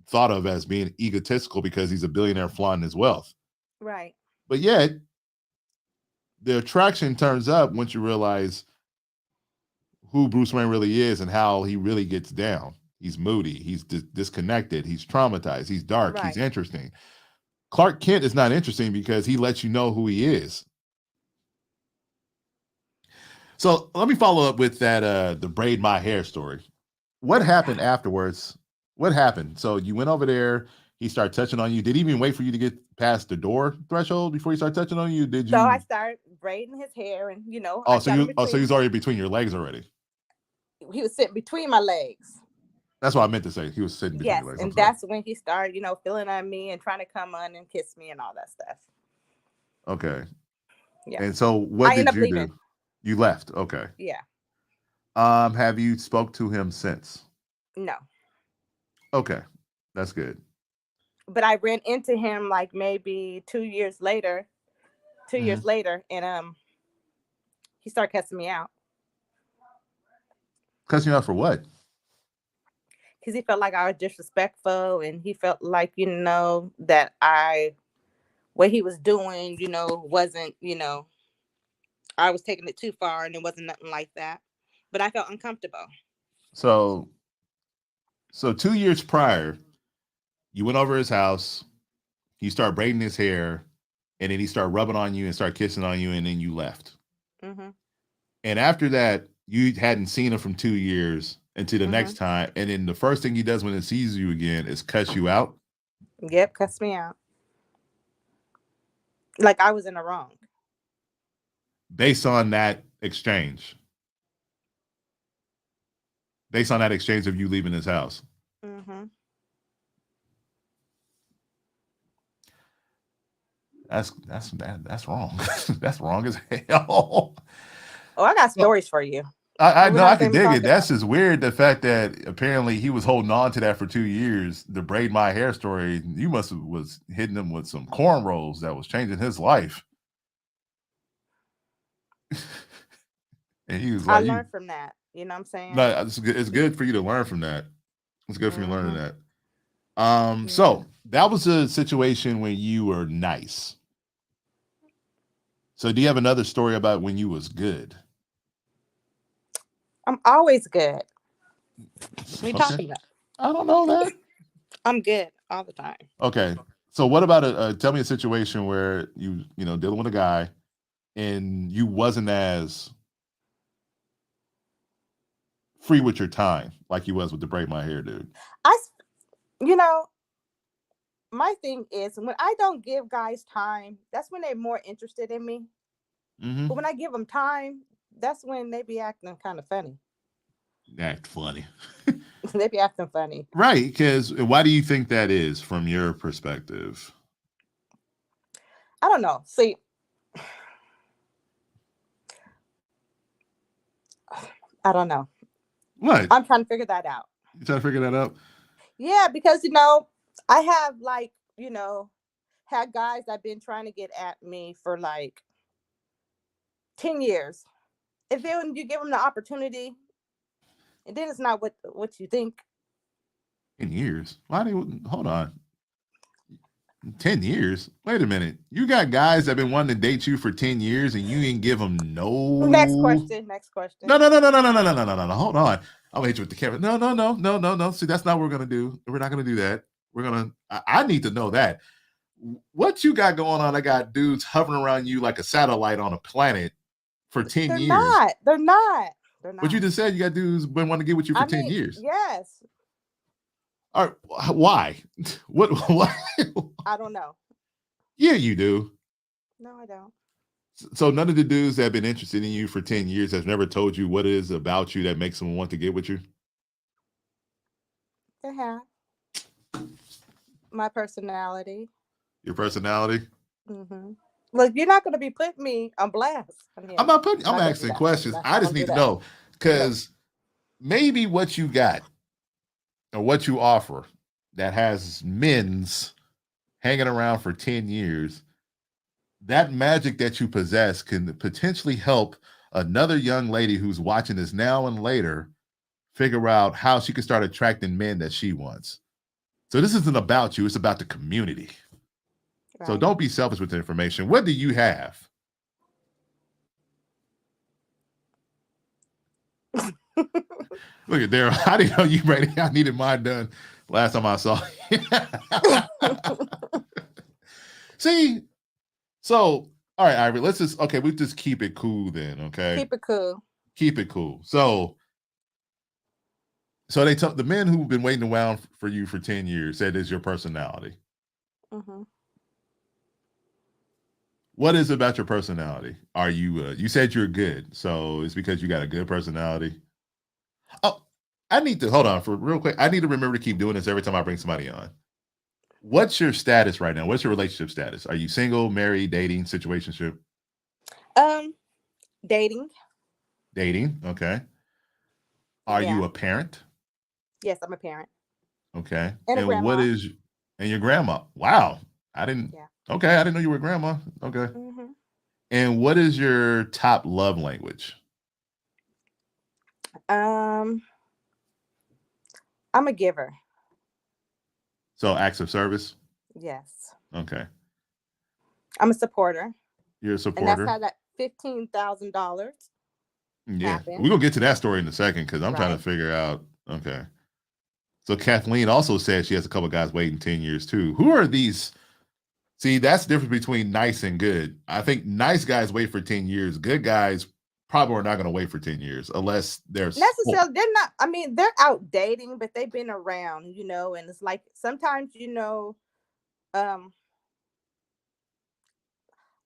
thought of as being egotistical because he's a billionaire flaunting his wealth. Right. But yet, the attraction turns up once you realize who Bruce Wayne really is and how he really gets down. He's moody, he's disconnected, he's traumatized, he's dark, he's Right. interesting. Clark Kent is not interesting because he lets you know who he is. So let me follow up with that the braid my hair story. What happened afterwards? What happened? So you went over there, he started touching on you. Did he even wait for you to get past the door threshold before he started touching on you? Did you So I started braiding his hair, and Oh, I so got him you oh, so between. he was already between your legs already. He was sitting between my legs. That's what I meant to say. He was sitting between Yes, your legs. and that's when he started, feeling on me and trying to come on and kiss me and all that stuff. Okay. Yeah. And so what I did ended up you leaving. do? You left. Okay. Yeah. Have you spoke to him since? No. Okay. That's good. But I ran into him like maybe 2 years later. 2 years later, and he started cussing me out. Cussing you out for what? Because he felt like I was disrespectful, and he felt like, that what he was doing, wasn't, I was taking it too far, and it wasn't nothing like that. But I felt uncomfortable. So 2 years prior, you went over his house, he started braiding his hair, and then he started rubbing on you and started kissing on you, and then you left. Mm-hmm. And after that, you hadn't seen him from 2 years until the Mm-hmm. next time. And then the first thing he does when he sees you again is cuss you out. Yep, cuss me out. Like I was in the wrong. Based on that exchange. Based on that exchange of you leaving his house. Mm-hmm. That's wrong. That's wrong as hell. Oh, I got stories for you. I We're know not I can gonna dig talk it. That's about- just weird. The fact that apparently he was holding on to that for 2 years. The braid my hair story. You must have was hitting him with some cornrows that was changing his life. And he was I like, learned from that. You know what I'm saying? no, it's good for you to learn from that. It's good for me learning Mhm. that. Yeah. So that was a situation when you were nice. So do you have another story about when you was good? I'm always good. What are you Okay. talking about? I don't know that. I'm good all the time. Okay. So what about tell me a situation where you know dealing with a guy and you wasn't as free with your time like you was with the braid my hair dude. I, s- you know, my thing is when I don't give guys time, that's when they're more interested in me. Mm-hmm. But when I give them time, that's when they be acting kind of funny. Act funny. They be acting funny. Right, because why do you think that is from your perspective? I don't know. See, I don't know. What? I'm trying to figure that out. You trying to figure that out? Yeah, because I have like, had guys that been trying to get at me for like 10 years. And then when you give them the opportunity, and then it's not what you think. 10 years. Why do you hold on? 10 years? Wait a minute. You got guys that been wanting to date you for 10 years and you ain't give them Next no. question. Next question. No, no, no, no, no, no, no, no, no, no, no. Hold on. I'll hit you with the camera. No, no, no, no, no, no. See, that's not what we're gonna do. We're not gonna do that. I need to know that. What you got going on? I got dudes hovering around you like a satellite on a planet for 10 They're years. not. They're not. They're not. But you just said you got dudes been wanting to get with you for I 10 mean, years. yes. All right, why? What? I don't know. Yeah, you do. No, I don't. So none of the dudes that have been interested in you for 10 years has never told you what it is about you that makes them want to get with you? They have my personality. Your personality? Hmm. Look, you're not going to be putting me on blast. I'm not putting, I'm I'm not gonna do asking that. questions. I'm I not just gonna need do to that. know because maybe what you got or what you offer that has men's hanging around for 10 years, that magic that you possess can potentially help another young lady who's watching this now and later figure out how she can start attracting men that she wants. So this isn't about you, it's about the community. So Right. don't be selfish with the information. What do you have? Look at Daryl. I didn't know you ready. I needed mine done last time I saw you. See, so all right, Ivory, let's just we just keep it cool then, okay? Keep it cool. Keep it cool. So they told the men who've been waiting around for you for 10 years said it's your personality. Hmm. What is it about your personality? Are you you said you're good, so it's because you got a good personality. Oh, I need to hold on for real quick. I need to remember to keep doing this every time I bring somebody on. What's your status right now? What's your relationship status? Are you single, married, dating, situationship? Um, Dating. Dating, okay. Are Yeah. you a parent? Yes, I'm a parent Okay. and a And what grandma. is and your grandma? Wow. I didn't Yeah. okay, I didn't know you were a grandma. Okay. Hmm. And what is your top love language? Um, I'm a giver. So acts of service? Yes. Okay. I'm a supporter, You're a and that's supporter? how that $15,000 Yeah. happened. We're gonna get to that story in a second because I'm trying Right. to figure out. Okay. So Kathleen also said she has a couple guys waiting 10 years too. Who are these? See, that's the difference between nice and good. I think nice guys wait for 10 years. Good guys probably are not going to wait for 10 years unless there's Necessarily, they're not. I mean, they're out dating, but they've been around, and it's like sometimes, um,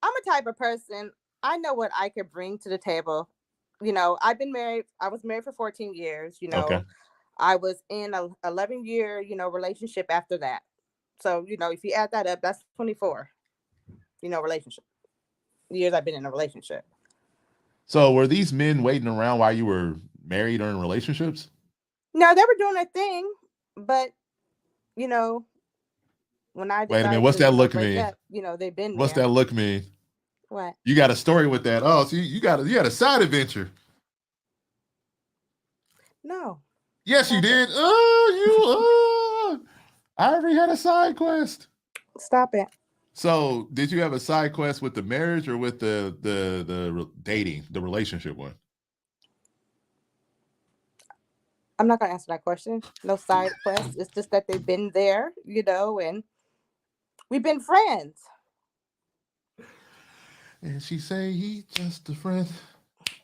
I'm a type of person. I know what I could bring to the table. I've been married. I was married for 14 years. okay. I was in a 11-year, relationship after that. So, if you add that up, that's 24, relationship years I've been in a relationship. So were these men waiting around while you were married or in relationships? Now they were doing their thing, but you know, when I Wait a minute. decided What's to, that look break mean? up, they've been What's there. that look mean? What? You got a story with that. Oh, so you had a side adventure. No. Yes, you Stop it. did. Oh, you. Ivory had a side quest. Stop it. So, did you have a side quest with the marriage or with the dating, the relationship one? I'm not gonna answer that question. No side quest. It's just that they've been there, and we've been friends. And she say he just a friend.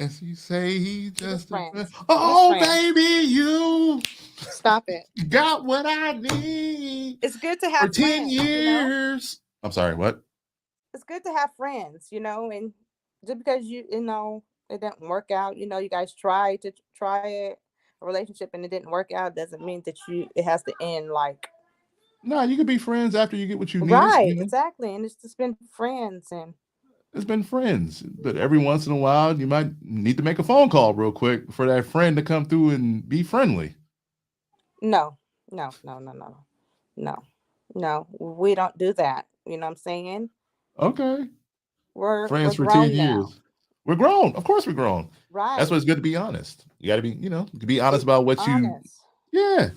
And she say he just a friend. friends. Just Oh, friends. baby, you Stop it. got what I need It's good to for have 10 friends, years. I'm sorry, what? It's good to have friends, and just because it didn't work out, you guys try it, a relationship, and it didn't work out doesn't mean that it has to end like No, you could be friends after you get what you needed. right, You know, exactly. And it's just been friends and it's been friends, but every once in a while, you might need to make a phone call real quick for that friend to come through and be friendly. no, no, no, no, no, no, no. We don't do that. You know what I'm saying? Okay, We're friends for 10 grown now. years. We're grown. Of course, we're grown. That's Right. why it's good to be honest. You got to be, you can be honest Be about what you. honest. Yeah.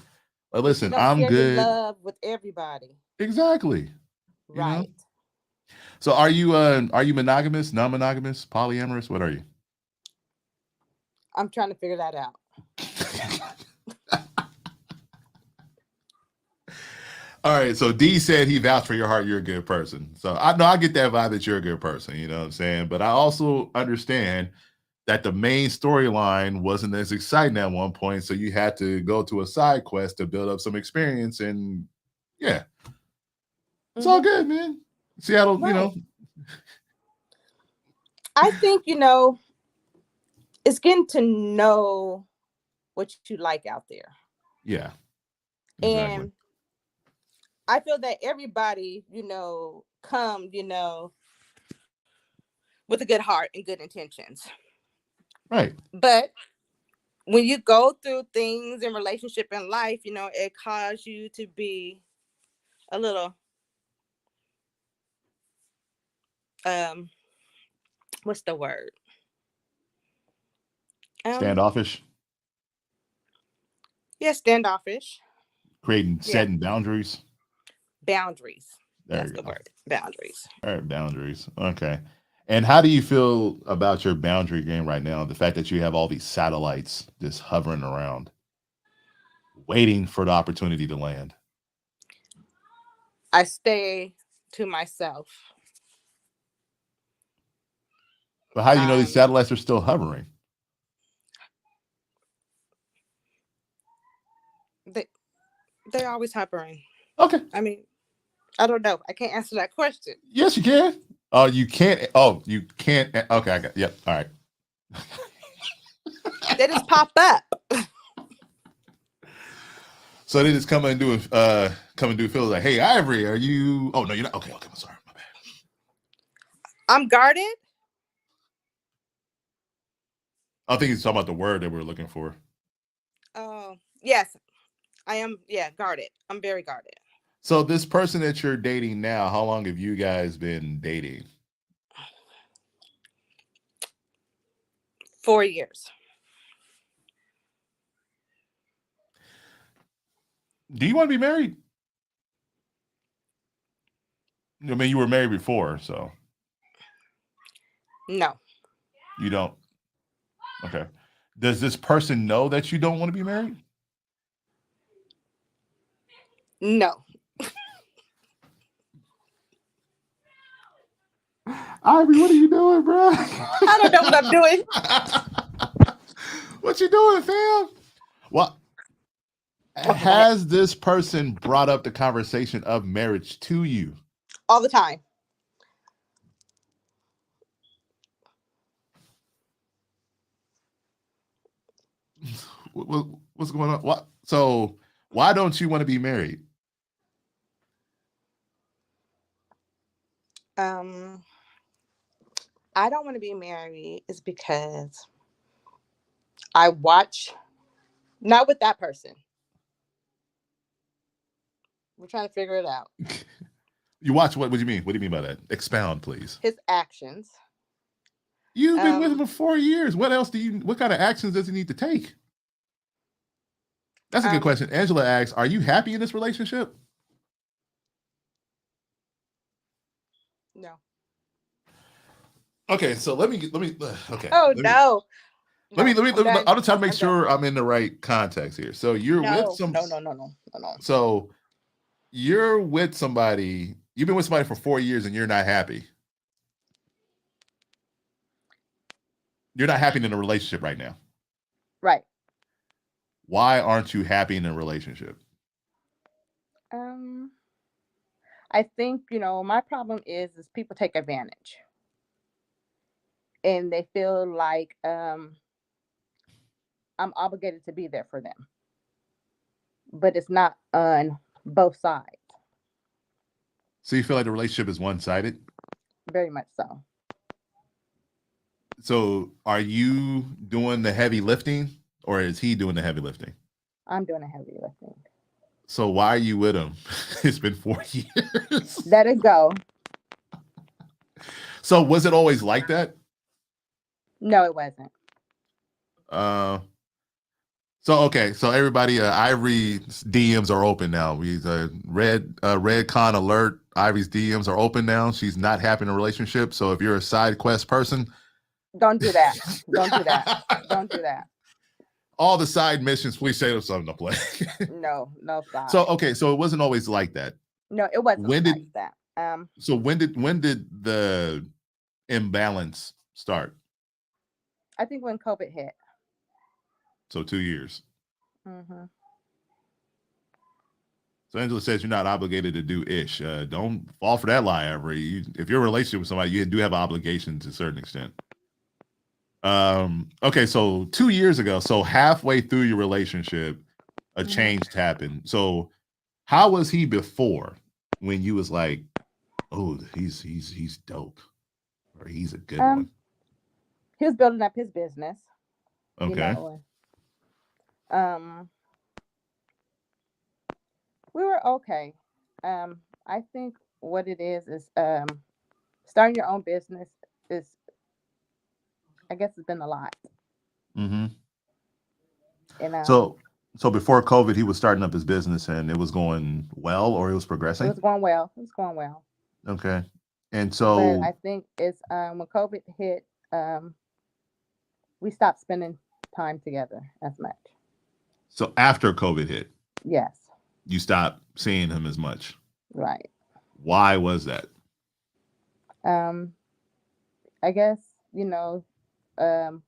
You Listen, don't I'm share your good. love with everybody. Exactly. You know. Right. So are you monogamous, non-monogamous, polyamorous? What are you? I'm trying to figure that out. All right, so D said he vouched for your heart. You're a good person. So I know I get that vibe that you're a good person. You know what I'm saying? But I also understand that the main storyline wasn't as exciting at one point, so you had to go to a side quest to build up some experience. And yeah, it's all good, man. Seattle, Right. I think it's getting to know what you like out there. Yeah, exactly. And I feel that everybody, come, with a good heart and good intentions. Right. But when you go through things in relationship and life, it causes you to be a little what's the word? Standoffish. Yeah, standoffish. Setting boundaries. Boundaries. There That's you the go. word. Boundaries. All right, boundaries. Okay. And how do you feel about your boundary game right now? The fact that you have all these satellites just hovering around, waiting for the opportunity to land. I stay to myself. But how do you know these satellites are still hovering? They're always hovering. Okay. I mean, I don't know. I can't answer that question. Yes, you can. Oh, you can't. Oh, you can't. Okay, I got. Yep. All right. They just pop up. So they just come and do Phil like, hey, Ivory, are you? Oh no, you're not. Okay, I'm sorry. My bad. I'm guarded. I think he's talking about the word that we're looking for. Oh, yes. I am, guarded. I'm very guarded. So this person that you're dating now, how long have you guys been dating? 4 years. Do you want to be married? I mean, you were married before, so. No. You don't? Okay. Does this person know that you don't want to be married? No. Ivory, what are you doing, bro? I don't know what I'm doing. What you doing, fam? What? Has this person brought up the conversation of marriage to you? All the time. What's going on? What? So why don't you want to be married? I don't want to be married is because I watch, not with that person. We're trying to figure it out. You watch what? What do you mean? What do you mean by that? Expound, please. His actions. You've been with him for 4 years. What else what kind of actions does he need to take? That's a good question. Angela asks, "Are you happy in this relationship?" No. Okay, so let me okay. Oh let me no. let me No, let me. I'm done. I'm trying to make I'm done. sure I'm in the right context here. So you're with No, some. no, no, no, no, no, no. So you're with somebody. You've been with somebody for 4 years, and you're not happy. You're not happy in a relationship right now. Right. Why aren't you happy in a relationship? Um, I think, my problem is people take advantage and they feel like I'm obligated to be there for them. But it's not on both sides. So you feel like the relationship is one sided. Very much so. So are you doing the heavy lifting, or is he doing the heavy lifting? I'm doing a heavy lifting. So why are you with him? It's been 4 years. Let it go. So was it always like that? No, it wasn't. Uh, so okay, so everybody, Ivory's DMs are open now. We red con alert. Ivory's DMs are open now. She's not happy in a relationship. So if you're a side quest person, Don't do that. Don't do that. Don't do that. all the side missions, please say them something to play. No, no stop. So okay, so it wasn't always like that. No, it wasn't When like did that. so when did the imbalance start? I think when COVID hit. So 2 years. Hmm. So Angela says you're not obligated to do ish. Don't fall for that lie, Avery. If you're in a relationship with somebody, you do have an obligation to a certain extent. Okay, so 2 years ago, so halfway through your relationship, a change happened. So how was he before, when you was like, oh, he's dope, or he's a good one? He was building up his business. Okay. We were okay. I think what it is starting your own business is, I guess, it's been a lot. Mm-hmm. And So before COVID, he was starting up his business and it was going well, or it was it progressing. was going well. It was going well. Okay. And But I so think it's when COVID hit, we stopped spending time together as much. so after COVID hit, Yes, you stopped seeing him as much. right. Why was that? Um, I guess, um,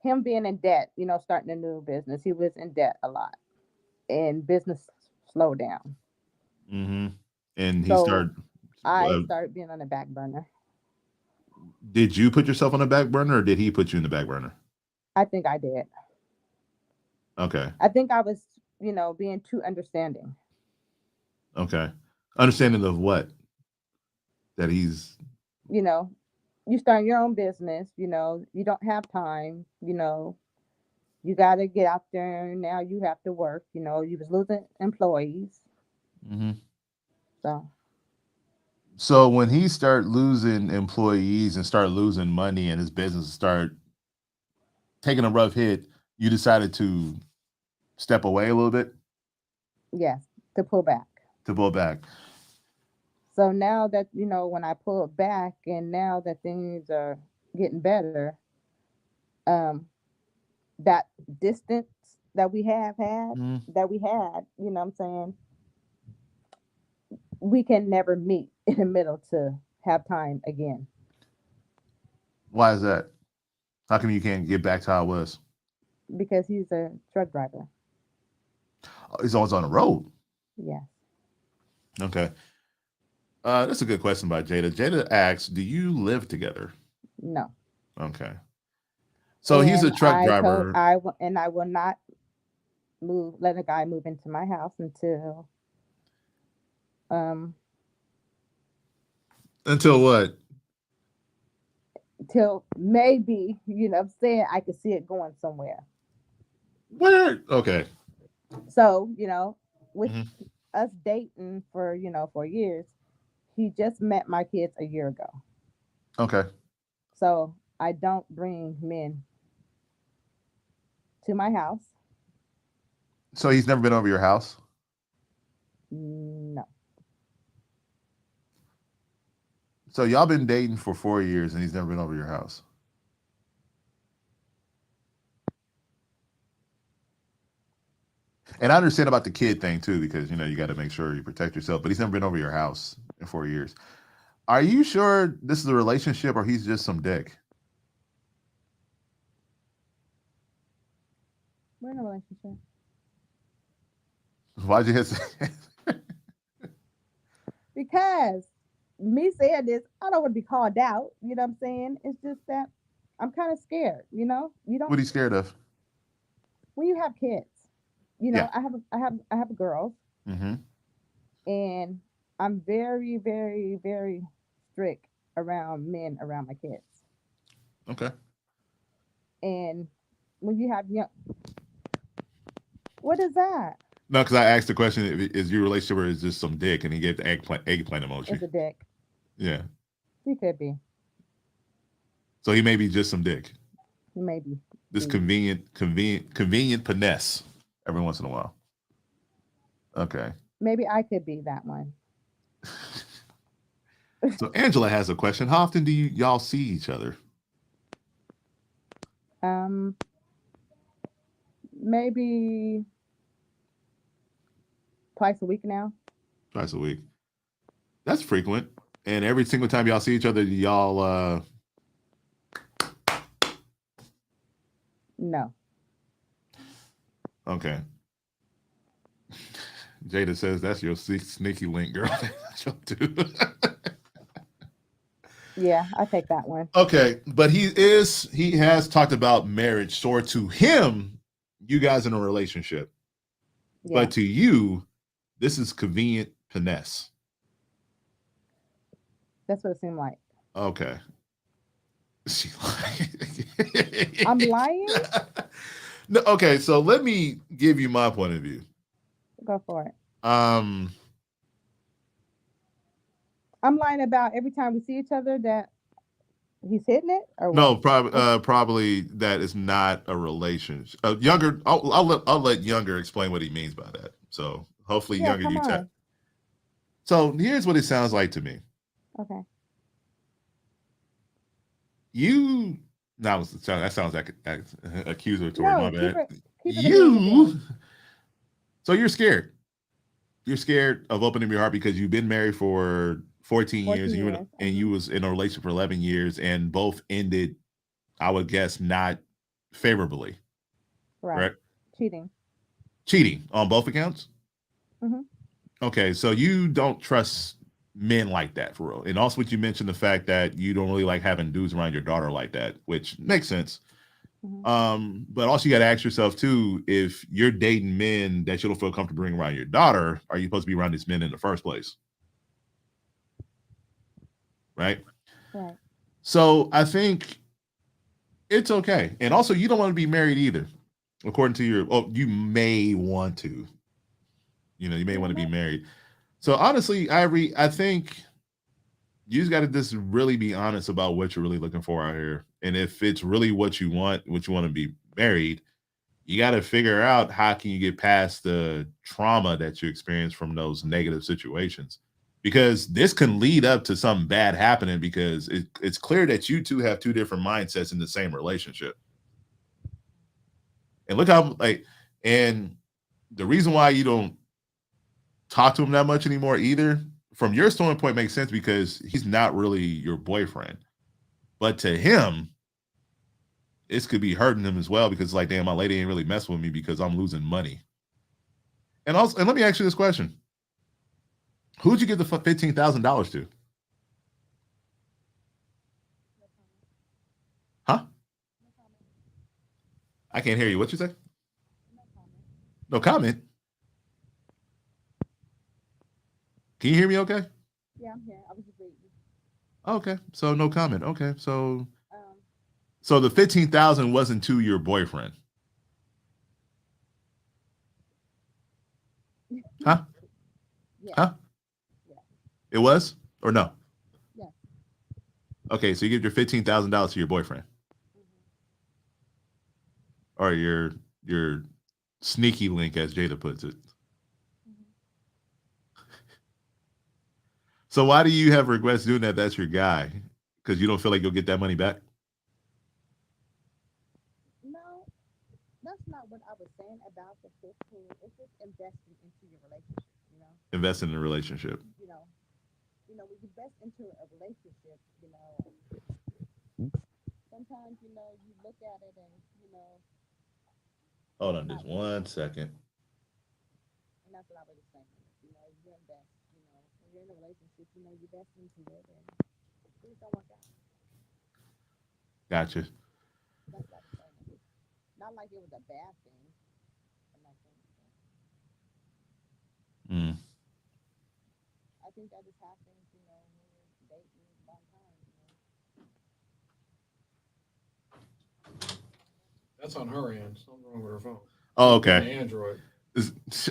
him being in debt, starting a new business, he was in debt a lot, and business slowed down. Mm-hmm. And he So started. I Uh, started being on the back burner. did you put yourself on the back burner, or did he put you in the back burner? I think I did. Okay. I think I was, being too understanding. Okay. Understanding of what? That he's. You know, you start your own business, you don't have time, you got to get out there and now you have to work, you was losing employees. Mhm. So, So when he start losing employees and start losing money and his business start taking a rough hit, you decided to step away a little bit yes, to pull back. to pull back. So now that, when I pull back and now that things are getting better, um, that distance that we have had, Mhm. that we had, what I'm saying, we can never meet in the middle to have time again Why is that? How come you can't get back to how it was? because he's a truck driver. He's always on the road. Yes. Okay. That's a good question by Jada. Jada asks, "Do you live together?" No. Okay. So he's a truck driver I will not let a guy move into my house um until what? till maybe, what I'm saying, I could see it going somewhere. Where? Okay. So, with Mhm. us dating for, for years, he just met my kids a year ago. Okay. So I don't bring men to my house. So he's never been over your house? No. So y'all been dating for 4 years and he's never been over your house? And I understand about the kid thing too, because you got to make sure you protect yourself. But he's never been over your house in 4 years. Are you sure this is a relationship or he's just some dick? We're in a relationship. Why'd you hesitate? Because me saying this, I don't want to be called out. You know what I'm saying? It's just that I'm kind of scared. You What don't are you scared of? when you have kids. Yeah. I have a girl, Mm-hmm. and I'm very, very, very strict around men around my kids. Okay. And when you have young, what is that? No, because I asked the question: Is your relationship or is just some dick? And he gave the eggplant emoji. It's a dick. Yeah. He could be. So he may be just some dick. Maybe. This Mm. convenient finesse every once in a while. Okay. Maybe I could be that one. So Angela has a question. How often do y'all see each other? Um, maybe twice a week now. Twice a week. That's frequent. And every single time y'all see each other, y'all No. okay. Jada says that's your sneaky link, girl. That's your dude. Yeah, I take that one. Okay, but he has talked about marriage. So to him, you guys in a relationship. Yeah, But to you, this is convenient finesse. that's what it seemed like. Okay. She I'm lying. No, okay, so let me give you my point of view. Go for it. Um, I'm lying about every time we see each other that he's hitting it or no, what? probably that is not a relationship. Younger, I'll let Younger explain what he means by that. So hopefully, Yeah, Younger, come you tell. on. So here's what it sounds like to me. Okay. You now that sounds like accusatory. My No, bad. keep it a million You. then. So you're scared. You're scared of opening your heart because you've been married for 14 years 14 and years. you was in a relationship for 11 years and both ended, I would guess, not favorably, Right. right? Cheating. Cheating on both accounts. Hmm. Okay, so you don't trust men like that for real. And also, what you mentioned the fact that you don't really like having dudes around your daughter like that, which makes sense. Hmm. But also you got to ask yourself too, if you're dating men that you don't feel comfortable bringing around your daughter, are you supposed to be around these men in the first place? Right. Right. So I think it's okay. And also you don't want to be married either. According to you may want to, you may Yeah, want to be no. married. So honestly, Ivory, I think you just got to just really be honest about what you're really looking for out here. And if it's really what you want to be married, you got to figure out how can you get past the trauma that you experience from those negative situations, because this can lead up to something bad happening, because it's clear that you two have two different mindsets in the same relationship. And look how and the reason why you don't talk to him that much anymore either, from your standpoint, makes sense because he's not really your boyfriend, but to him this could be hurting him as well, because like, damn, my lady ain't really messing with me because I'm losing money. And also, and let me ask you this question: who'd you give the $15,000 to? Huh? I can't hear you. What you say? No comment. Can you hear me? Okay. Yeah, I'm here. I was just reading. Okay. So no comment. Okay. So Um, the 15,000 wasn't to your boyfriend, huh? yeah, Huh? yeah, It was or no? yeah. Okay. So you give your $15,000 to your boyfriend Hmm. or your Sneaky link, as Jada puts it. So why do you have regrets doing that? That's your guy. Because you don't feel like you'll get that money back? No, that's not what I was saying about the 15. It's just investing into your relationship, you know. Invest in a relationship. You know, when you invest into a relationship, sometimes, you look at it and, Hold on just one second. and that's what I was saying. You invest, when you're in a relationship, you invest into it and things don't work out. Gotcha. That's what I was saying. Not like it was a bad thing or nothing. Mm. I think that just happens, when you're dating one time, That's on her end. Something wrong with her phone. Oh, On okay. the Android.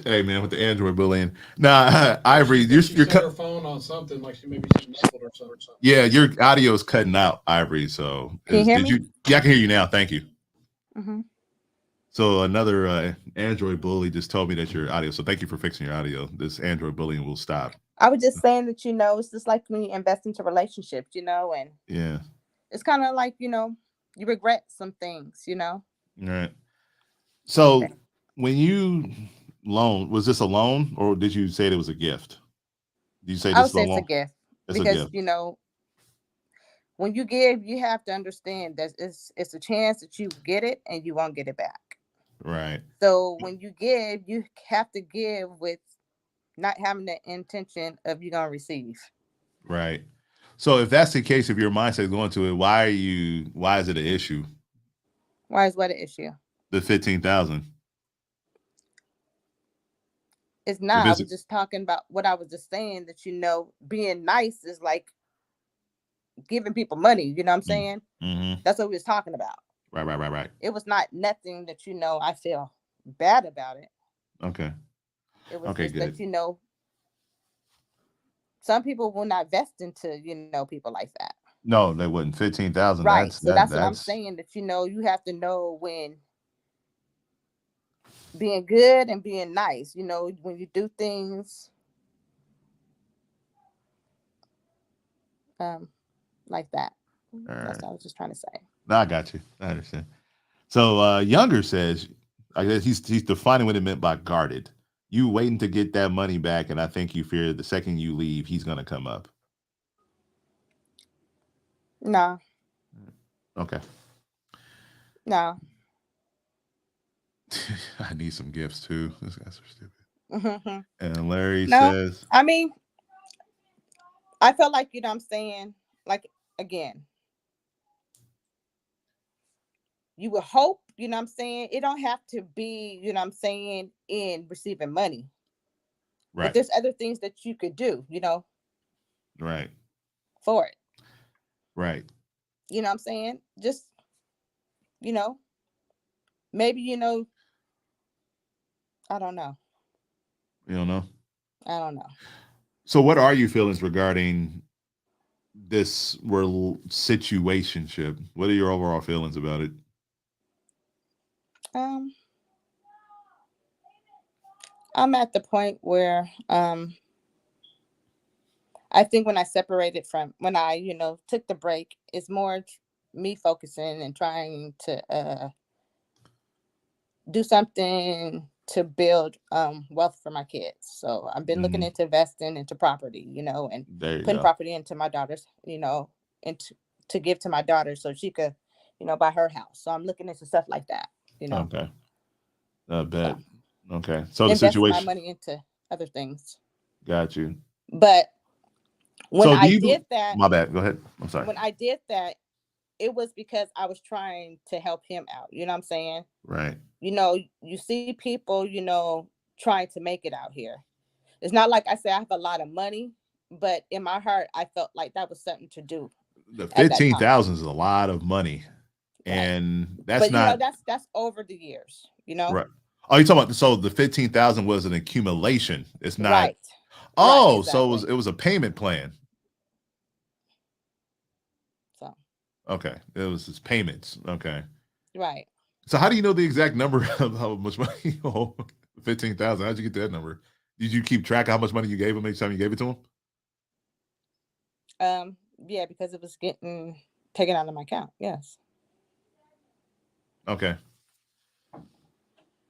Hey man, with the Android bullying. Nah, Ivory, She you're set her phone on something like she's muffled or something. yeah, your audio is cutting out, Ivory. So Can you hear me? Yeah, I can hear you now. Thank you. Mm-hmm. So another Android bully just told me that your audio. So thank you for fixing your audio. This Android bullying will stop. I was just saying that, it's just like when you invest into relationships, and Yeah. it's kind of like, you regret some things, All right. So when you was this a loan or did you say it was a gift? Did you say I this would is a say it's a loan? gift It's a because, gift. when you give, you have to understand that it's a chance that you get it and you won't get it back. Right. So when you give, you have to give with not having the intention of you gonna receive. Right. So if that's the case, if your mindset is going to it, why is it an issue? Why is what an issue? The 15,000. It's not. I was just talking about what I was just saying that, being nice is like giving people money. You know what I'm saying? Mm-hmm. That's what we was talking about. Right. It was not nothing that, I feel bad about it. Okay. It was Okay, just good. that, some people will not vest into, people like that. No, they wouldn't. 15,000. Right. So that's what I'm That's saying, that, you have to know when being good and being nice, when you do things like that. That's what I was just trying to say. No, I got you. I understand. So Younger says, I guess he's defining what it meant by guarded. You waiting to get that money back, and I think you fear the second you leave, he's gonna come up. No. Okay. No. I need some gifts too. These guys are stupid. Mm-hmm. And Larry No, says, I mean, I felt like, what I'm saying, like, again, you would hope, what I'm saying, it don't have to be, what I'm saying, in receiving money. right. But there's other things that you could do, Right. for it. Right. You know what I'm saying? Just, maybe, I don't know. You don't know? I don't know. So what are your feelings regarding this situationship? What are your overall feelings about it? I'm at the point where I think when I separated when I, took the break, it's more me focusing and trying to do something to build wealth for my kids. So I've been looking into investing into property, and putting property into my daughter's, and to give to my daughter so she could, buy her house. So I'm looking into stuff like that, Okay. I bet. So, okay. So the invest situation. my money into other things. Got you. But when I did that, my bad. Go ahead. I'm sorry. When I did that, it was because I was trying to help him out. You know what I'm saying? Right. You see people, trying to make it out here. It's not like I say I have a lot of money, but in my heart, I felt like that was something to do. The 15,000 is a lot of money. Right. And that's not. That's over the years, Right. Oh, you're talking about, so the 15,000 was an accumulation. It's not. Right. Oh, right, exactly. So it was a payment plan. So. Okay. It was his payments. Okay. Right. So how do you know the exact number of how much money you owe? 15,000. How'd you get that number? Did you keep track of how much money you gave him each time you gave it to him? Yeah, because it was getting taken out of my account. Yes. Okay.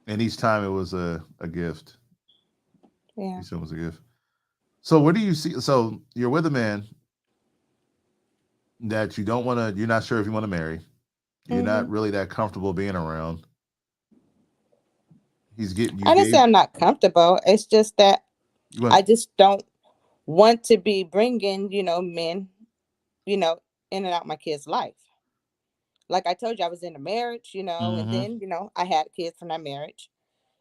And each time it was a gift. Yeah. Each time was a gift. So where do you see? So you're with a man that you don't want to. You're not sure if you want to marry. You're not hmm really that comfortable being around. He's getting you I didn't say gave I'm not comfortable. It's just that you want I just don't want to be bringing, men, you know, in and out my kid's life. Like I told you, I was in a marriage, and hmm then, I had kids from that marriage.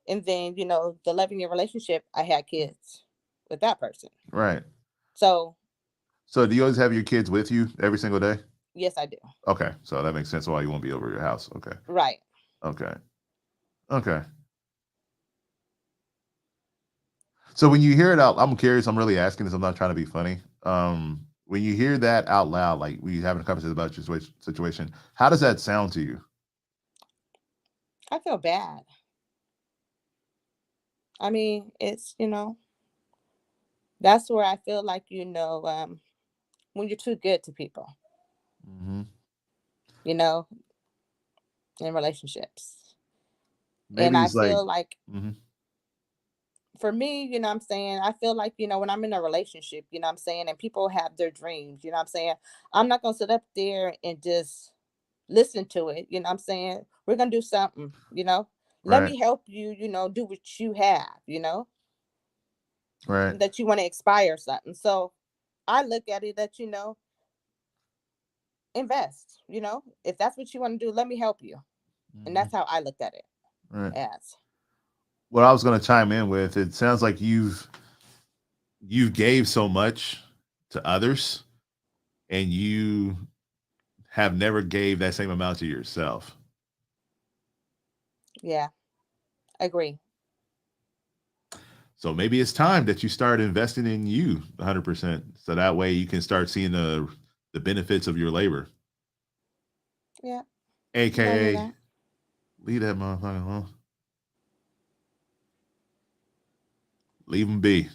And then, the 11-year relationship, I had kids with that person. right. So, So do you always have your kids with you every single day? yes, I do. Okay, so that makes sense why you won't be over your house. Okay, Right. okay, okay. So when you hear it out, I'm curious. I'm really asking this. I'm not trying to be funny. When you hear that out loud, like we having a conversation about your situation, how does that sound to you? I feel bad. I mean, it's, that's where I feel like, when you're too good to people, hmm you know, in relationships. And Maybe I it's like, feel like hmm for me, I'm saying, I feel like, when I'm in a relationship, I'm saying, and people have their dreams, I'm saying, I'm not going to sit up there and just listen to it. I'm saying, we're going to do something, let right, me help you, do what you have, right. that you want to expire something. So I look at it that, invest, if that's what you want to do, let me help you. And hmm that's how I looked at it right. as. What I was going to chime in with, it sounds like you've gave so much to others, and you have never gave that same amount to yourself. Yeah, agree. So maybe it's time that you start investing in you 100%. So that way you can start seeing the benefits of your labor. Yeah, I hear AKA that. leave that motherfucker alone. Leave them be.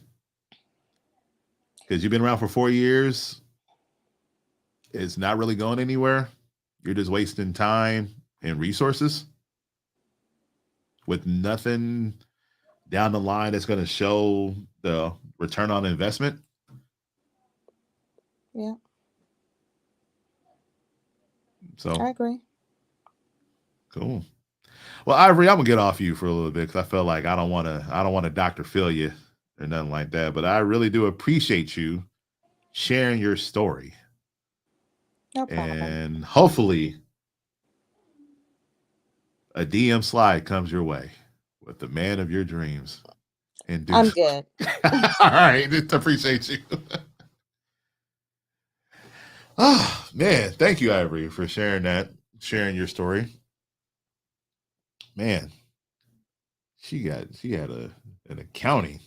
Because you've been around for 4 years. It's not really going anywhere. You're just wasting time and resources with nothing down the line that's going to show the return on investment. Yeah, So I agree. cool. Well, Ivory, I'm gonna get off you for a little bit because I feel like I don't want to Dr. Phil you or nothing like that. But I really do appreciate you sharing your story. No problem. And hopefully a DM slide comes your way with the man of your dreams. And do I'm good. all right, just appreciate you. Oh man, thank you, Ivory, for sharing that, sharing your story. Man, she had an accounting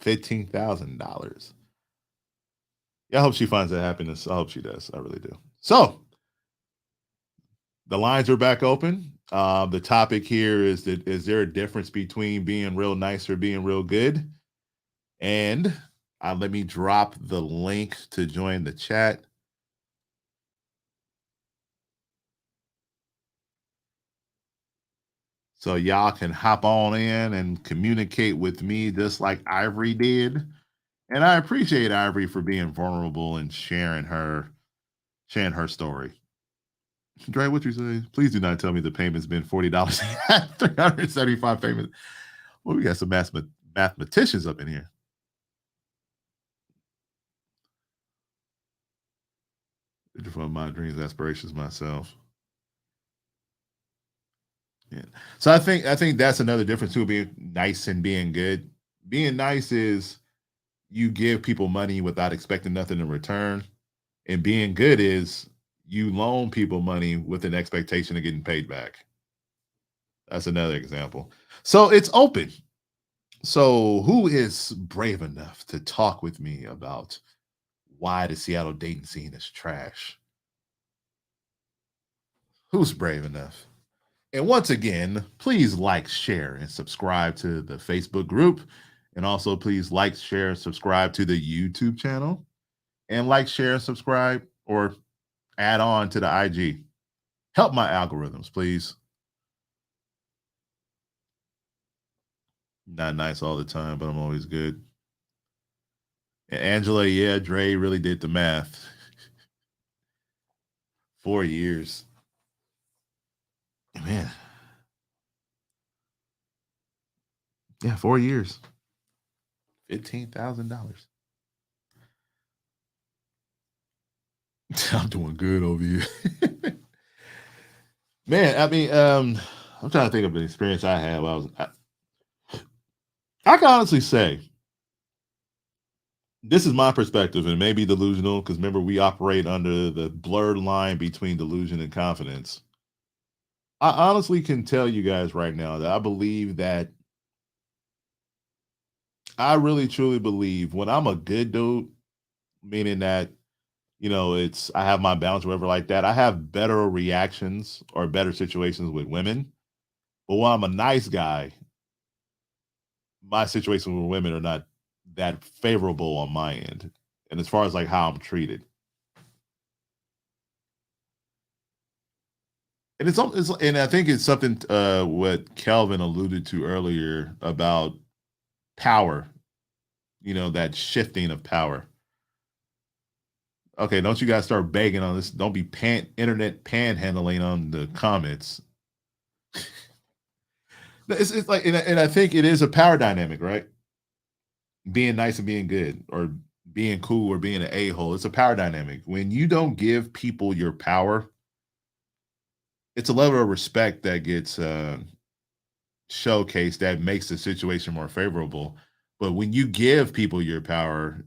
$15,000. Yeah, I hope she finds that happiness. I hope she does. I really do. So the lines are back open. The topic here is that is there a difference between being real nice or being real good? And let me drop the link to join the chat. So y'all can hop on in and communicate with me just like Ivory did. And I appreciate Ivory for being vulnerable and sharing her story. Dre, what you say? Please do not tell me the payment's been $40. 375 payments. Well, we got some mathematicians up in here. From my dreams, aspirations, myself. Yeah. So I think that's another difference too, being nice and being good. Being nice is you give people money without expecting nothing in return. And being good is you loan people money with an expectation of getting paid back. That's another example. So it's open. So who is brave enough to talk with me about why the Seattle dating scene is trash? Who's brave enough? And once again, please like, share, and subscribe to the Facebook group. And also, please like, share, and subscribe to the YouTube channel. And like, share, and subscribe, or add on to the IG. Help my algorithms, please. Not nice all the time, but I'm always good. And Angela, yeah, Dre really did the math. 4 years. Man. Yeah, 4 years. $15,000. I'm doing good over here. Man, I mean, I'm trying to think of an experience I had while I can honestly say this is my perspective and maybe delusional because remember we operate under the blurred line between delusion and confidence. I honestly can tell you guys right now that I believe that I really truly believe when I'm a good dude, meaning that it's I have my balance, or whatever like that. I have better reactions or better situations with women. But when I'm a nice guy, my situations with women are not that favorable on my end. And as far as like how I'm treated. And and I think it's something what Kelvin alluded to earlier about power, that shifting of power. Okay, don't you guys start begging on this. Don't be internet panhandling on the comments. It's like, and I think it is a power dynamic, right? Being nice and being good, or being cool, or being an a-hole. It's a power dynamic. When you don't give people your power, it's a level of respect that gets showcased that makes the situation more favorable. But when you give people your power,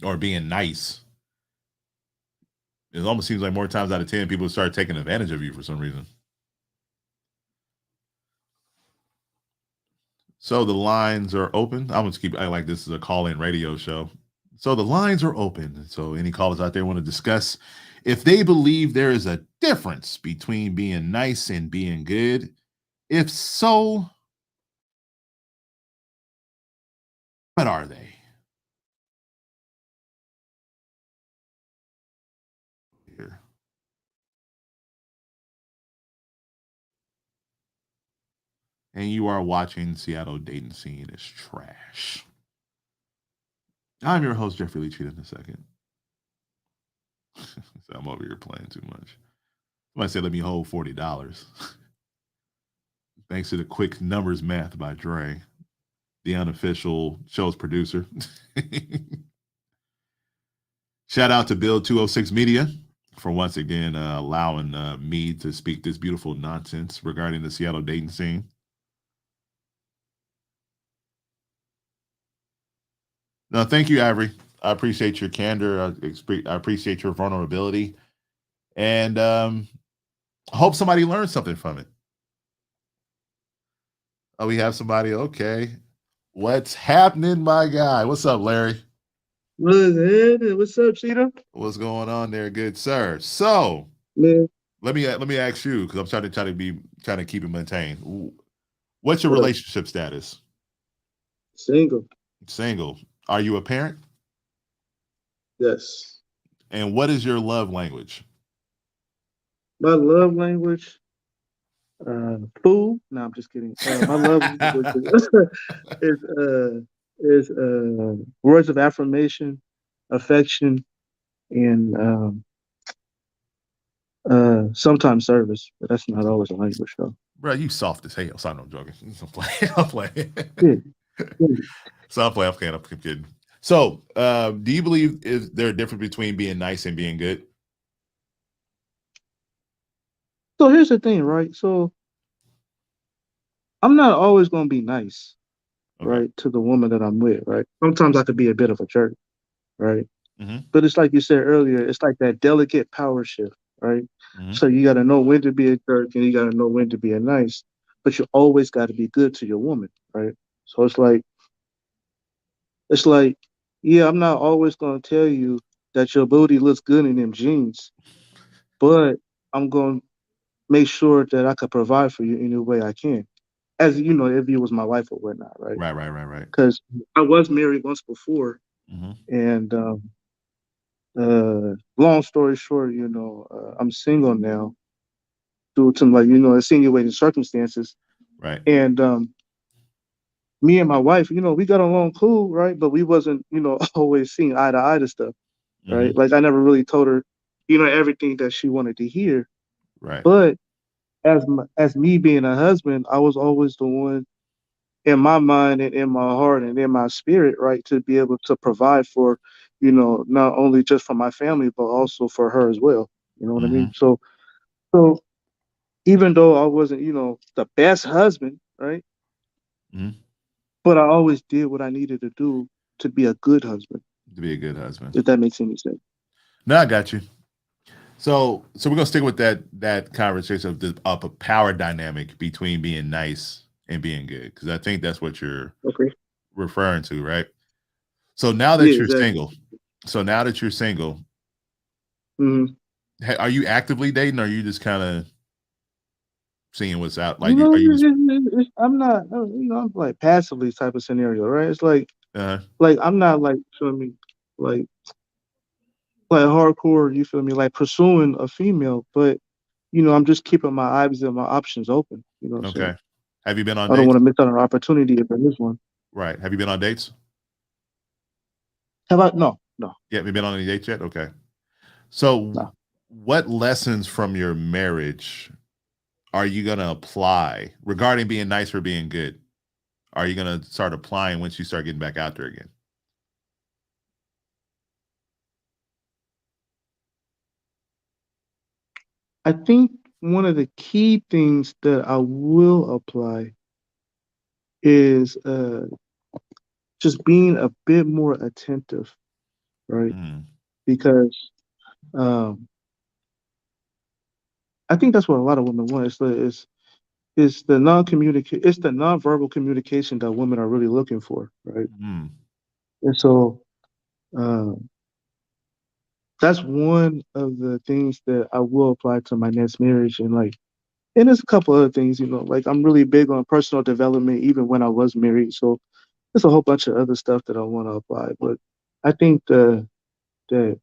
or being nice, it almost seems like more times out of 10, people start taking advantage of you for some reason. So the lines are open. I'm going to keep acting like this is a call-in radio show. So the lines are open. So any callers out there want to discuss if they believe there is a difference between being nice and being good. If so, what are they? Here. And you are watching Seattle Dating Scene is Trash. I'm your host, Jeffrey Lee Cheatham, in a second. So I'm over here playing too much. Somebody said, let me hold $40. Thanks to the quick numbers math by Dre, the unofficial show's producer. Shout out to Bill 206 Media for once again allowing me to speak this beautiful nonsense regarding the Seattle dating scene. No, thank you, Ivory. I appreciate your candor. I appreciate your vulnerability. And I hope somebody learned something from it. Oh, we have somebody. Okay. What's happening, my guy? What's up, Larry? What's up, Cheetah? What's going on there, good sir? So Man, let me ask you, because I'm trying to keep it maintained. What's your relationship status? single. Single. Are you a parent? Yes. And what is your love language? My love language, food. No, I'm just kidding. My love language is words of affirmation, affection, and sometimes service. But that's not always a language, though. Bro, you soft as hell. So I'm joking. I'm playing. Yeah. So I'm kidding. So, do you believe is there a difference between being nice and being good? So here's the thing, right? So I'm not always going to be nice, Okay. right, to the woman that I'm with, right? Sometimes I could be a bit of a jerk, right? Mhm. But it's like you said earlier, it's like that delicate power shift, right? Mhm. So you got to know when to be a jerk and you got to know when to be a nice, but you always got to be good to your woman, right? So it's like, yeah, I'm not always going to tell you that your booty looks good in them jeans, but I'm going to make sure that I could provide for you any way I can. As you know, if you was my wife or whatnot, right? Right. Because I was married once before, Hmm. and long story short, I'm single now due to like insinuating circumstances, Right. and me and my wife, we got along cool, right? But we wasn't, always seeing eye to eye to stuff, Hmm. right? Like I never really told her, everything that she wanted to hear. Right. But as me being a husband, I was always the one in my mind and in my heart and in my spirit, right, to be able to provide for, not only just for my family but also for her as well. You know what I Hmm. mean? So even though I wasn't, the best husband, right, Hmm. but I always did what I needed to do to be a good husband. To be a good husband. If that makes any sense. No, I got you. So we're gonna stick with that conversation of a power dynamic between being nice and being good, because I think that's what you're Okay. referring to, right? So now Yeah, that you're exactly. single, so now that you're single, Hmm. are you actively dating, or are you just kind of seeing what's out? You Like, know, are you just I'm not, I'm like passively type of scenario, right? It's like I'm not like, feel me, like hardcore, you feel me, like pursuing a female, but I'm just keeping my eyes and my options open. You know what I'm saying? okay? Have you been on I don't want dates? to miss out on an opportunity if there is one. Right. Have you been on dates? How about no, no, Yeah, have you been on any dates yet? Okay. So, no. what lessons from your marriage are you gonna apply regarding being nice or being good? Are you gonna start applying once you start getting back out there again? I think one of the key things that I will apply is just being a bit more attentive, right? Mm, Because um, I think that's what a lot of women want. It's the it's the non-verbal communication that women are really looking for, right? mm, And so um, that's one of the things that I will apply to my next marriage, and there's a couple other things, like I'm really big on personal development even when I was married. So there's a whole bunch of other stuff that I want to apply, but I think the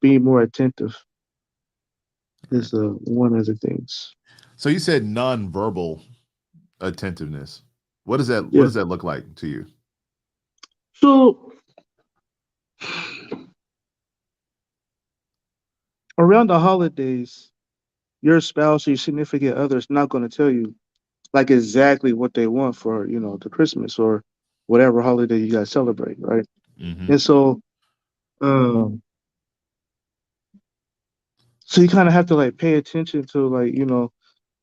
being more attentive right. is one of the things. So you said nonverbal attentiveness. What does that Yeah. look like to you? So around the holidays, your spouse or your significant other is not going to tell you like exactly what they want for, the Christmas or whatever holiday you guys celebrate, right? Hmm. And um, so you kind of have to like pay attention to like,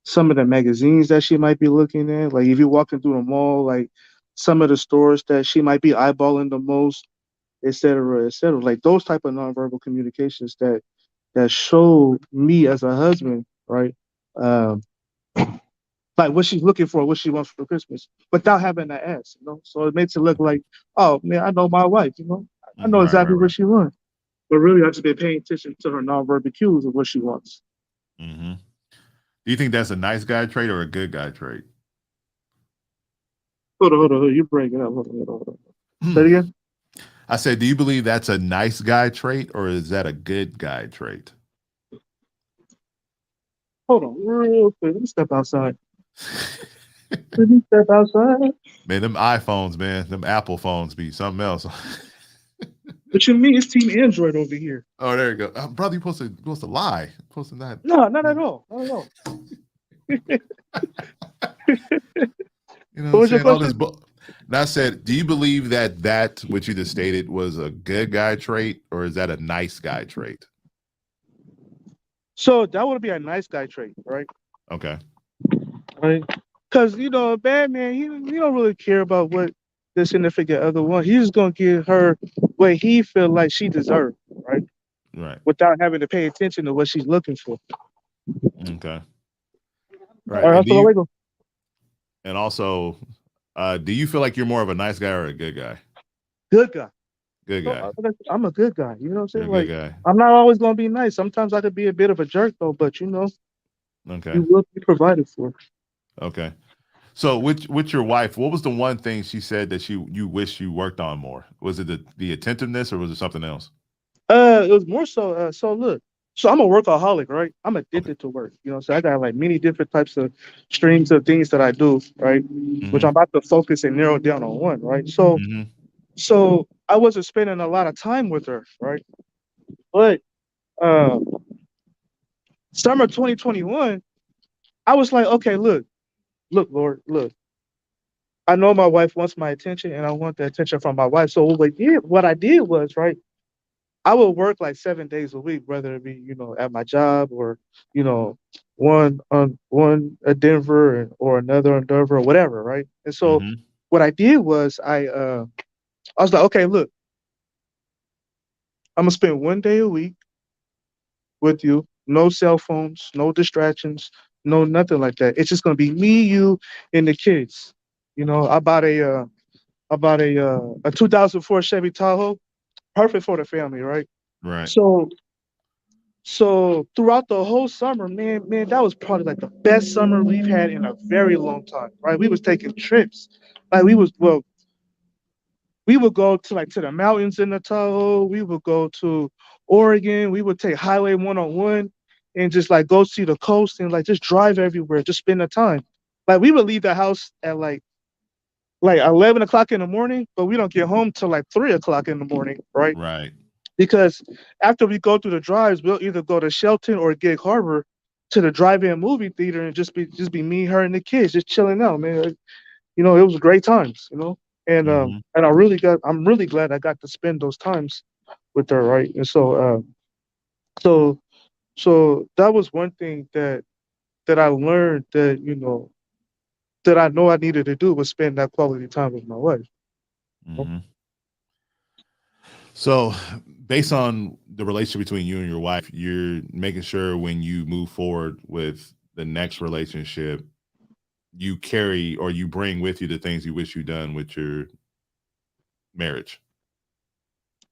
some of the magazines that she might be looking at. Like if you're walking through the mall, like some of the stores that she might be eyeballing the most, et cetera, et cetera. Like those type of nonverbal communications that show me as a husband, right? Um, like what she's looking for, what she wants for Christmas, without having to ask. So it makes it look like, oh man, I know my wife. I know exactly what Right. she wants. But really, I just been paying attention to her nonverbal cues of what she wants. Hmm. Do you think that's a nice guy trait or a good guy trait? Hold on. You break it up. Hold on. Say it again. I said, do you believe that's a nice guy trait or is that a good guy trait? Hold on, real quick. Let me step outside. Let me step outside. Man, them iPhones, man, them Apple phones be something else. What you mean? It's Team Android over here. Oh, there you go. Brother, you're supposed to lie. You're supposed to not. No, not at all. Not at all. You know what What I'm was your saying? All this question? book. And I said, do you believe that what you just stated was a good guy trait or is that a nice guy trait? So that would be a nice guy trait, right? Okay. Right. Because a bad man, he don't really care about what the significant other wants. He's just gonna give her what he feel like she deserves, right? Right. Without having to pay attention to what she's looking for. Okay. All Right. right, hasta luego. And also, do you feel like you're more of a nice guy or a good guy? Good guy. Good guy. I'm a good guy. You know what I'm You're saying? a good Like guy. I'm not always gonna be nice. Sometimes I could be a bit of a jerk though, but Okay. You will be provided for. Okay. So with your wife, what was the one thing she said that you wish you worked on more? Was it the attentiveness or was it something else? It was more so. So look, so I'm a workaholic, right? I'm Okay. addicted to work. So I got like many different types of streams of things that I do, right? Which Mm-hmm. I'm about to focus and narrow down on one, right? So I wasn't spending a lot of time with her, right? But uh, summer 2021, I was like, okay, look, Lord, look. I know my wife wants my attention, and I want the attention from my wife. So what I did was, right, I would work like 7 days a week, whether it be, at my job or, one at Denver or another in Denver or whatever, right? And so Mm-hmm. what I did was I was like, okay, look, I'm gonna spend 1 day a week with you, no cell phones, no distractions, no nothing like that. It's just gonna be me, you, and the kids. I bought a 2004 Chevy Tahoe, perfect for the family, right? Right. So So throughout the whole summer, man, that was probably like the best summer we've had in a very long time, right? We was taking trips. Like we would go to the mountains in the Tahoe. We would go to Oregon. We would take Highway 101 and just like go see the coast and like just drive everywhere, just spend the time. Like we would leave the house at like 11 o'clock in the morning, but we don't get home till like 3 o'clock in the morning, right? Right. Because after we go through the drives, we'll either go to Shelton or Gig Harbor to the drive-in movie theater and just be me, her, and the kids just chilling out, man. It was great times, Mm-hmm. and I'm really glad I got to spend those times with her, right? And so so that was one thing that I learned that I know I needed to do was spend that quality time with my wife. Mm-hmm. So, based on the relationship between you and your wife, you're making sure when you move forward with the next relationship, you carry or you bring with you the things you wish you'd done with your marriage.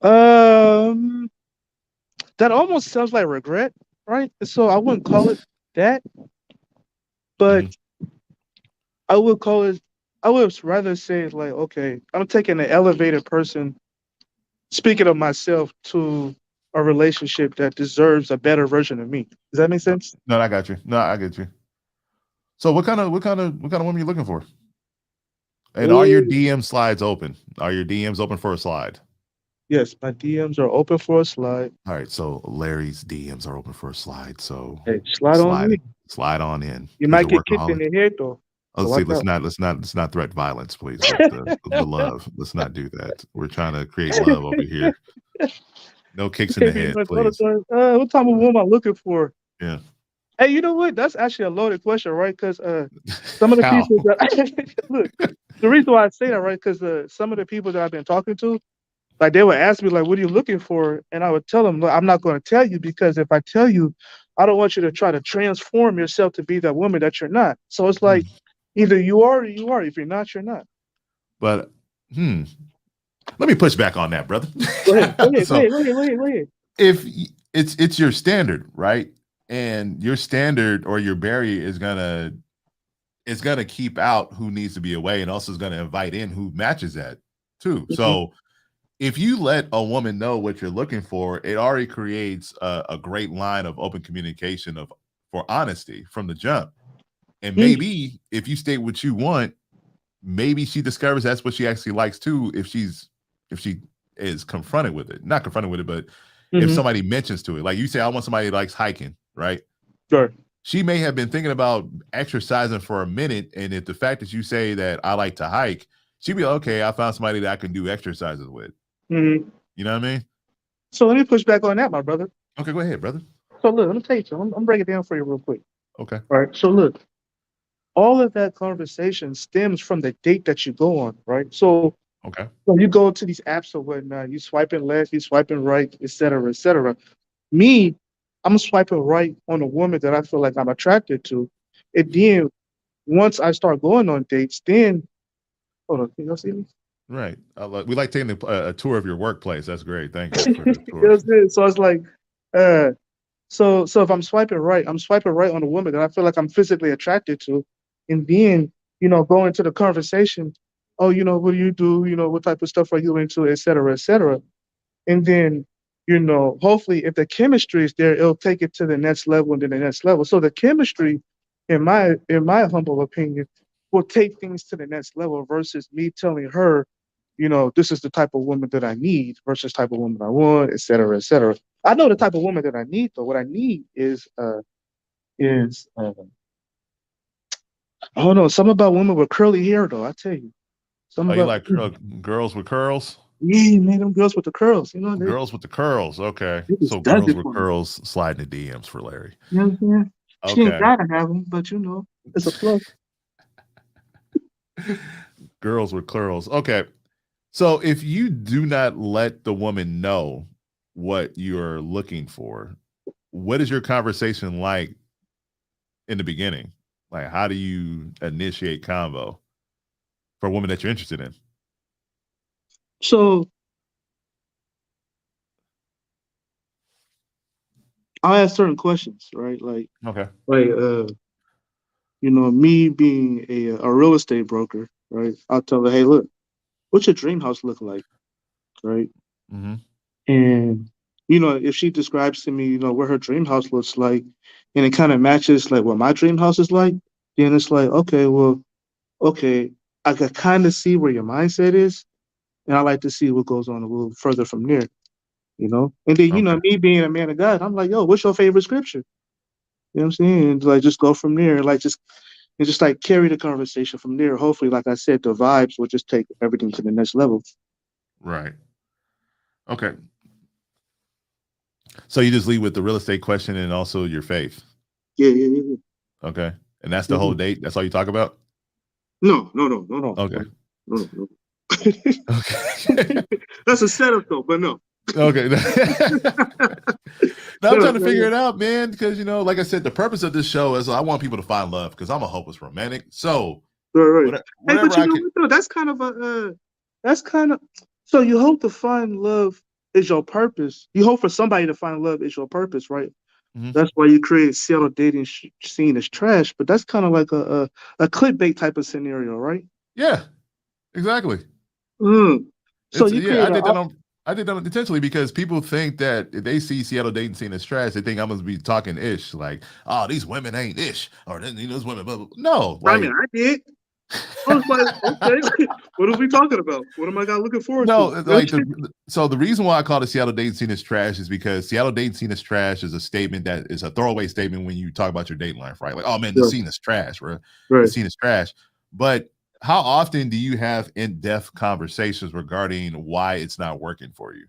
Um, that almost sounds like regret, right? So I wouldn't call it that, but Mhm. I would call it. I would rather say it's like, okay, I'm taking an elevated person, speaking of myself, to a relationship that deserves a better version of me. Does that make sense? No, I got you. No, I get you. So, what kind of woman you looking for? And are your Ooh, DM slides open? Are your DMs open for a slide? yes, my DMs are open for a slide. All right, so Larry's DMs are open for a slide. So Hey, slide on slide in. slide on in. You He's a might get kicked in workaholic. the head though, Oh, so see, watch out. let's not threat violence, please, with the love. Let's not do that. We're trying to create love over here. No kicks in the Can't be head, much other please. time. What type of woman am I looking for? Yeah. Hey, you know what? That's actually a loaded question, right? Because some of the How? people that look, the reason why I say that, right? Because some of the people that I've been talking to, like they would ask me, like, "What are you looking for?" And I would tell them, "Look, I'm not going to tell you because if I tell you, I don't want you to try to transform yourself to be that woman that you're not." So it's like either you are or you are. If you're not, you're not. But let me push back on that, brother. Go ahead. Go ahead. Go So ahead. Go ahead. Go ahead. Go ahead. if it's your standard, right? And your standard or your barrier is gonna keep out who needs to be away and also is gonna invite in who matches that too. Mhm. So if you let a woman know what you're looking for, it already creates a great line of open communication for honesty from the jump. And Mm, maybe if you state what you want, maybe she discovers that's what she actually likes too. If she is confronted with it, not confronted with it, but if mhm. somebody mentions to it, like you say, I want somebody that likes hiking, right? Sure. She may have been thinking about exercising for a minute, and if the fact that you say that I like to hike, she'd be like, okay. I found somebody that I can do exercises with. Mhm. You know what I mean? So let me push back on that, my brother. Okay, go ahead, brother. So look, let me tell you something. I'm breaking it down for you real quick. Okay, All right. So look, all of that conversation stems from the date that you go on, right? So okay. when you go to these apps or whatnot, you swiping left, you swiping right, et cetera, et cetera. Me, I'm swiping right on a woman that I feel like I'm attracted to. And then once I start going on dates, then hold on, can y'all see me? Right. We like taking a tour of your workplace. That's great. Thank you for the You know tour. what I'm saying? So it's like, uh, So if I'm swiping right, I'm swiping right on a woman that I feel like I'm physically attracted to, and then go into the conversation. Oh, what do you do? What type of stuff are you into, et cetera, et cetera. And then, hopefully, if the chemistry is there, it'll take it to the next level and then the next level. So the chemistry, in my humble opinion, will take things to the next level versus me telling her, this is the type of woman that I need versus type of woman I want, et cetera, et cetera. I know the type of woman that I need, though. What I need is I don't know, something about women with curly hair, though. I tell you, Oh, something you about like girls with curls? yeah, man, them girls with the curls. Girls with the curls. Okay. They So just does girls it with for me. curls slide in the DMs for Larry. You know what I'm saying? She ain't Okay. gotta have them, but it's a plus. Girls with curls. Okay. So if you do not let the woman know what you're looking for, what is your conversation like in the beginning? Like, how do you initiate convo for a woman that you're interested in? So I'll ask certain questions, right? Okay. Me being a real estate broker, right? I'll tell her, hey, look, what's your dream house look like, right? Mm-hmm. And if she describes to me, what her dream house looks like, and it kind of matches like what my dream house is like, then it's like, okay, well, okay, I can kind of see where your mindset is, and I like to see what goes on a little further from there, And then, Okay. me being a man of God, I'm like, yo, what's your favorite scripture? You know what I'm saying? And like just go from there, just like carry the conversation from there. Hopefully, like I said, the vibes will just take everything to the next level. Right. Okay. So you just lead with the real estate question and also your faith. Yeah. Okay. And that's the whole date. That's all you talk about? No. Okay. No. Okay. That's a setup though, but no. Okay. Now I'm trying to figure it out, man, because like I said, the purpose of this show is I want people to find love because I'm a hopeless romantic. So Right. Hey, whatever but you I know can. what though? That's kind of so you hope to find love is your purpose. You hope for somebody to find love is your purpose, right? Mhm. That's why you create Seattle dating scene as trash, but that's kind of like a clickbait type of scenario, right? Yeah, exactly. So It's you yeah, create I did that intentionally because people think that if they see Seattle dating scene as trash, they think I'm gonna be talking ish, like, oh, these women ain't ish, or these women, blah, blah, blah. No, I like mean, I did. I was like, okay, what are we talking about? What am I got looking forward no, to? like the reason why I call the Seattle dating scene is trash is because Seattle dating scene is trash is a statement that is a throwaway statement when you talk about your dating life, right? Like, oh man, the scene is trash, bro. The Right. scene is trash. But how often do you have in-depth conversations regarding why it's not working for you?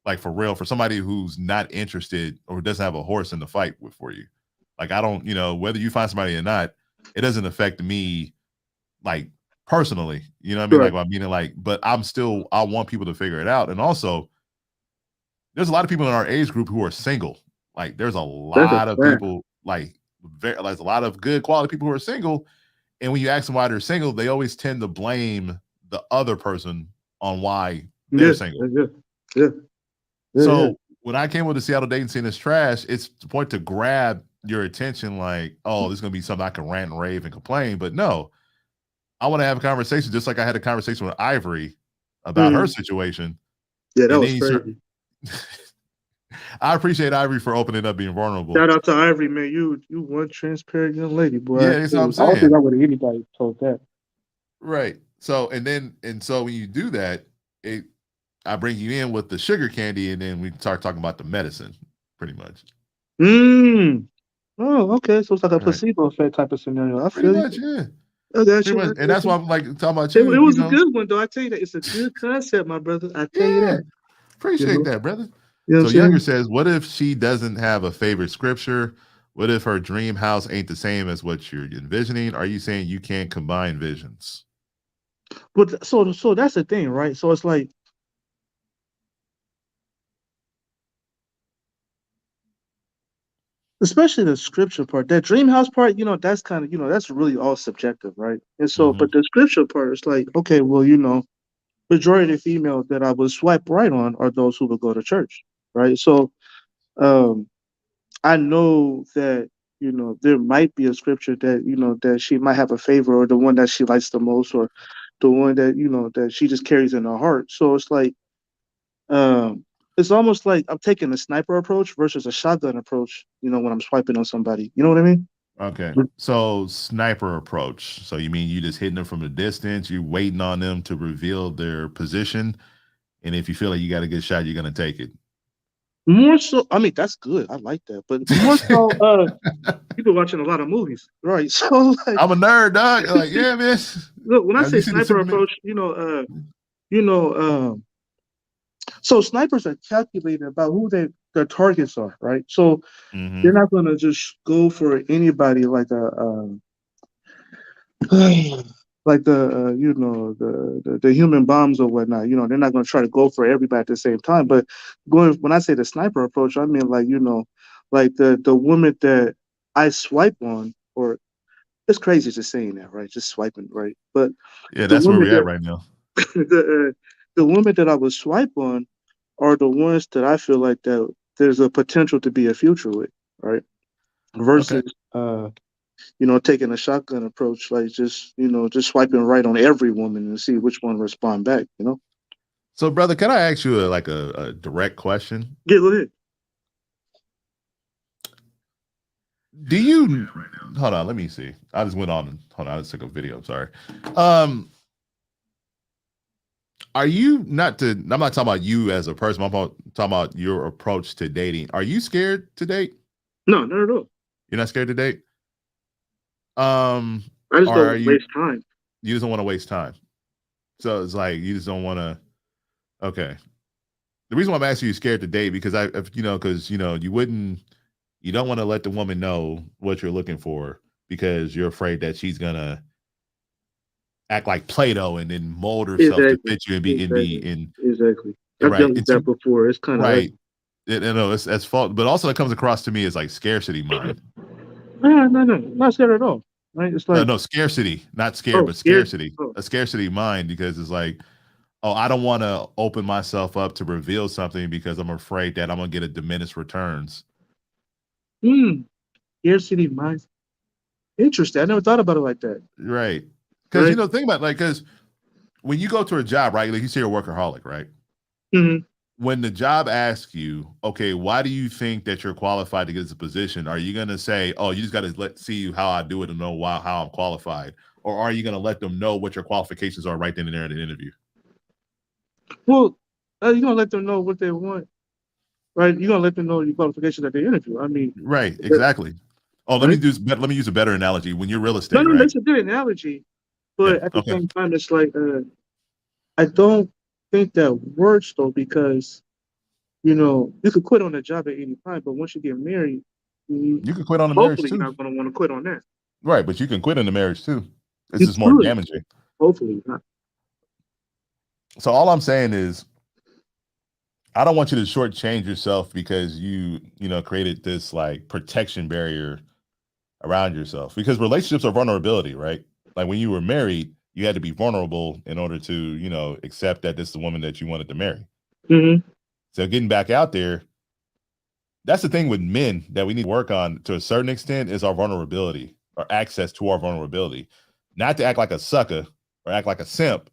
Like for real, for somebody who's not interested or doesn't have a horse in the fight for you. Like I don't, whether you find somebody or not, it doesn't affect me like personally, you know what I mean? Right. Like, I mean, but I want people to figure it out. And also, there's a lot of people in our age group who are single. Like, there's a lot of people, there's a lot of good quality people who are single. And when you ask them why they're single, they always tend to blame the other person on why they're single. Yeah. So when I came with the Seattle dating scene is trash, it's the point to grab your attention, like, oh, this is gonna be something I can rant and rave and complain. But no, I want to have a conversation just like I had a conversation with Ivory about her situation. Yeah, that was crazy. I appreciate Ivory for opening up, being vulnerable. Shout out to Ivory, man. You one transparent young lady, boy. Yeah, that's what I'm saying. I don't think I would have anybody told that. Right. So so when you do that, I bring you in with the sugar candy, and then we start talking about the medicine, pretty much. Oh, okay. So it's like a placebo effect type of scenario. I feel pretty much, yeah. I got you. And that's why I'm like talking about you. It was a good one, though. I tell you that it's a good concept, my brother. I tell you that. Appreciate that, brother. You know so Younger says, what if she doesn't have a favorite scripture? What if her dream house ain't the same as what you're envisioning? Are you saying you can't combine visions? But so that's the thing, right? So it's like, especially the scripture part, that dream house part, that's kind of, that's really all subjective, right? And so, but the scripture part is like, okay, well, majority of the females that I would swipe right on are those who would go to church, right? So, I know that, there might be a scripture that, that she might have a favor, or the one that she likes the most, or the one that, that she just carries in her heart. So it's like, it's almost like I'm taking a sniper approach versus a shotgun approach, when I'm swiping on somebody. You know what I mean? Okay. So sniper approach. So you mean you just hitting them from a distance, you waiting on them to reveal their position, and if you feel like you got a good shot, you're gonna take it. More so, I mean, that's good. I like that. But more so, you've been watching a lot of movies, right? So, like, I'm a nerd, dog. Like, yeah, man. look, when I Have say you seen the sniper Superman? approach, you know, so snipers are calculated about who their targets are, right? So they're Mm-hmm. not gonna just go for anybody like like the human bombs or whatnot. They're not gonna try to go for everybody at the same time. But when I say the sniper approach, I mean like like the woman that I swipe on, or it's crazy just saying that, right? Just swiping, right? But Yeah, the that's where woman we're at that right now. the women that I would swipe on are the ones that I feel like that there's a potential to be a future with, right? Okay. Versus taking a shotgun approach, like just swiping right on every woman and see which one respond back. So, brother, can I ask you a direct question? Yeah, go ahead. Do you hold on? Let me see. I just went on. Hold on. I just took a video. Sorry. Um, are you not to? I'm not talking about you as a person. Talking about your approach to dating. Are you scared to date? No, not at all. You're not scared to date. Um, I just or don't are you? waste time. You just don't want to waste time. So it's like you just don't want to. Okay. The reason why I'm asking you scared to date because because you don't want to let the woman know what you're looking for because you're afraid that she's gonna act like Play-Doh and then mold herself to Exactly. fit you and be Exactly. in Exactly. I've right. dealt with It's that before. It's kind of right. No, it's that's fault, but also that comes across to me as like scarcity mind. no, not scared at all. Right? It's No, like, no, scarcity, not scared, oh, but scared. scarcity. Oh, A scarcity mind because it's like, oh, I don't want to open myself up to reveal something because I'm afraid that I'm gonna get a diminished returns. scarcity mind. Interesting. I never thought about it like that. Right. Because Right. think about because when you go to a job, right? Like you say you're a workaholic, right? hmm When the job asks you, okay, why do you think that you're qualified to get this position? Are you gonna say, oh, you just got to see how I do it and know how I'm qualified, or are you gonna let them know what your qualifications are right then and there in the interview? Well, you're gonna let them know what they want, right? You're gonna let them know your qualifications at the interview. I mean, Right, exactly. Oh, right? let me use a better analogy. When you're real No, estate, no, right? that's a good analogy. Yeah. But at the Okay. same time, it's like I don't think that works though, because you could quit on a job at any time, but once you get married, you, You can quit on the marriage hopefully you're too. not gonna want to quit on that. Right, but you can quit in the marriage too. It's You just more could, damaging. hopefully not. So all I'm saying is I don't want you to shortchange yourself because you created this like protection barrier around yourself because relationships are vulnerability, right? Like when you were married, you had to be vulnerable in order to, accept that this is the woman that you wanted to marry. hmm So getting back out there, that's the thing with men that we need to work on to a certain extent is our vulnerability or access to our vulnerability. Not to act like a sucker or act like a simp,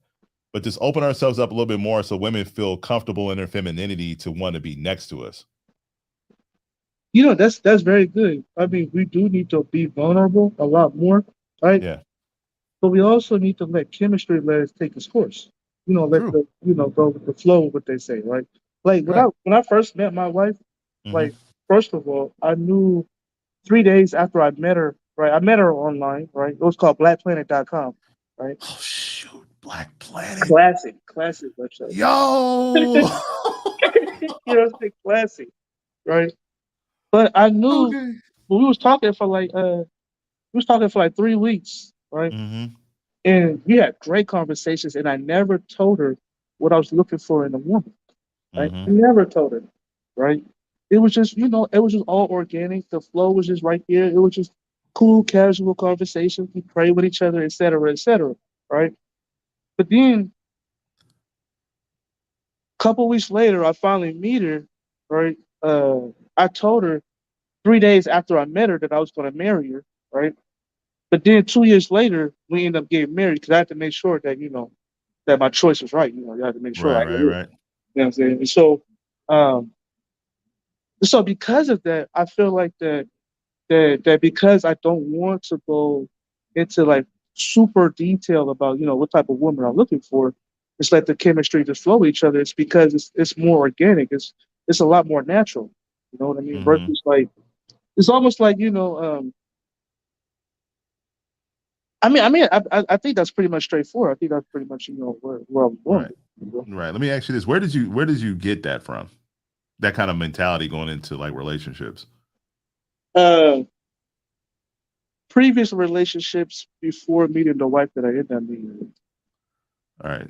but just open ourselves up a little bit more so women feel comfortable in their femininity to want to be next to us. That's very good. I mean, we do need to be vulnerable a lot more, right? Yeah, But we also need to let chemistry let us take its course. Let true. the go with the flow, what they say, right? Like when I Right. when I first met my wife, Hmm. like first of all, I knew 3 days after I met her, right? I met her online, right? It was called blackplanet.com, right? Oh shoot, Black Planet. Classic website. Yo. It's a classic, right? But I knew Okay. when we was talking for like 3 weeks, right? Hmm. And we had great conversations, and I never told her what I was looking for in a woman, right? I Hmm. never told her, right? It was just, it was just all organic. The flow was just right here. It was just cool, casual conversation. We pray with each other, et cetera, right? But then a couple weeks later, I finally meet her, right? I told her 3 days after I met her that I was going to marry her, right? But then 2 years later, we ended up getting married because I had to make sure that, that my choice was right. You had to make sure. Right, You know right. what I'm saying? And um, so because of that, I feel like that because I don't want to go into like super detail about, what type of woman I'm looking for, it's like the chemistry just flow with each other. It's because it's more organic. It's a lot more natural. You know what I mean? Mhm. Versus like it's almost like, I think that's pretty much straightforward. I think that's pretty much, where I'm going. Right. Right. Let me ask you this. Where did you get that from? That kind of mentality going into like relationships. Uh, Previous relationships before meeting the wife that I ended up meeting. All right.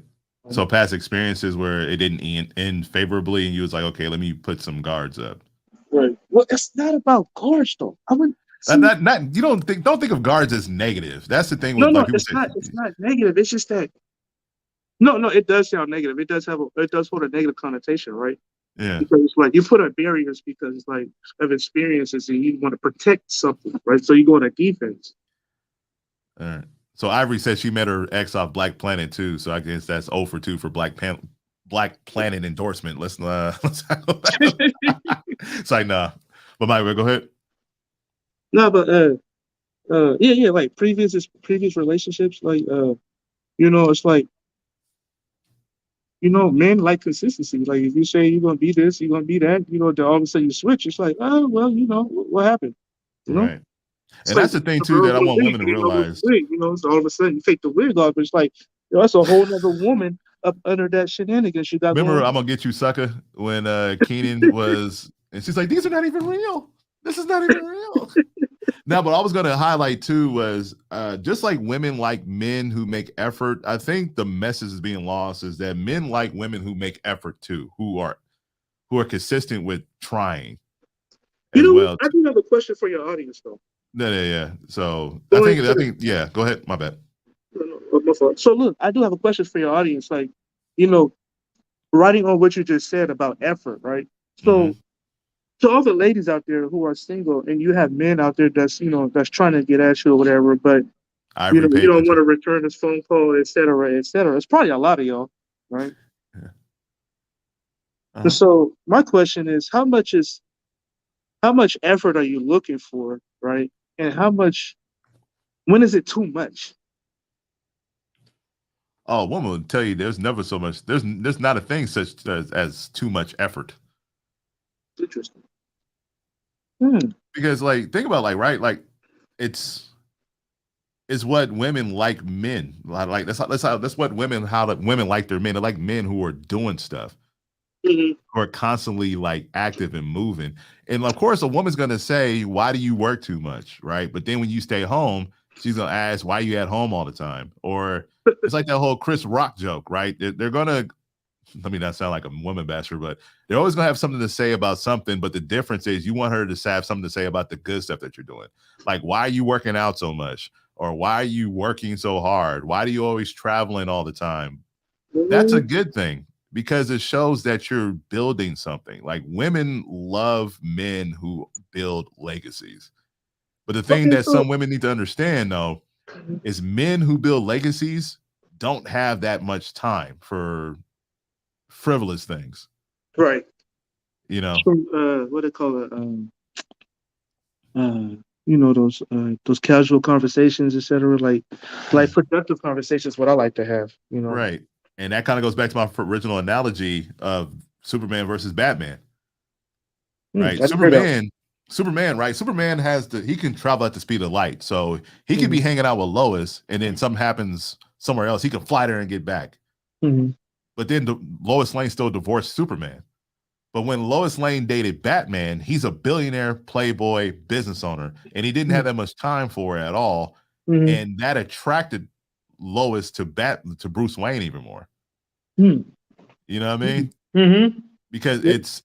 So past experiences where it didn't end favorably and you was like, okay, let me put some guards up. Right. Well, it's not about guards though. I wouldn't. Not you don't think of guards as negative. That's the thing with No, like people it's say. not. It's not negative. It's just that. No, it does sound negative. It does hold a negative connotation, right? Yeah. Because it's like you put up barriers because it's like of experiences and you want to protect something, right? So you go on a defense. All right. So Ivory said she met her ex off Black Planet too. So I guess that's 0 for 2 for Black Planet endorsement. Let's it's like nah. But Mike, go ahead. No, but yeah, like previous relationships, like it's like men like consistency. Like if you say you're gonna be this, you're gonna be that, then all of a sudden you switch. It's like, oh well, what happened? Right. It's And like that's the thing too that I want women to realize. So all of a sudden you take the wig off, but it's like that's a whole other woman up under that shenanigans you got. Remember, going I'm gonna get you, sucker, when Keenan was, and she's like, "These are not even real. This is not even real." Now, what I was gonna highlight too was just like women like men who make effort. I think the message is being lost is that men like women who make effort too, who are consistent with trying. I do have a question for your audience though. Yeah. So I think, yeah. Go ahead. My bad. My fault. So look, I do have a question for your audience. Like, writing on what you just said about effort, right? So, to all the ladies out there who are single, and you have men out there that's that's trying to get at you or whatever, but you don't want to return this phone call, et cetera, et cetera. It's probably a lot of y'all, right? Yeah. And so my question is, how much effort are you looking for, right? And when is it too much? Oh, a woman will tell you there's never so much. There's not a thing such as too much effort. Interesting. Because like think about right, it's what women like men like. That's what women women like their men. They like men who are doing stuff, who are constantly like active and moving. And of course, a woman's gonna say, "Why do you work too much?" Right? But then when you stay home, she's gonna ask, "Why are you at home all the time?" Or it's like that whole Chris Rock joke, right? They're gonna, let me not sound like a woman basher, but they're always gonna have something to say about something. But the difference is you want her to have something to say about the good stuff that you're doing. Like, why are you working out so much? Or why are you working so hard? Why do you always traveling all the time? That's a good thing because it shows that you're building something. Like women love men who build legacies. But the thing that some women need to understand though, is men who build legacies don't have that much time for frivolous things. Right. What they call it, those casual conversations, etc. Like productive conversations, what I like to have, Right. And that kind of goes back to my original analogy of Superman versus Batman. Right. Superman, right? Superman he can travel at the speed of light. So he could be hanging out with Lois and then something happens somewhere else. He can fly there and get back. But then Lois Lane still divorced Superman. But when Lois Lane dated Batman, he's a billionaire, playboy, business owner, and he didn't have that much time for it at all. And that attracted Lois to Bruce Wayne even more. You know what I mean? Because it's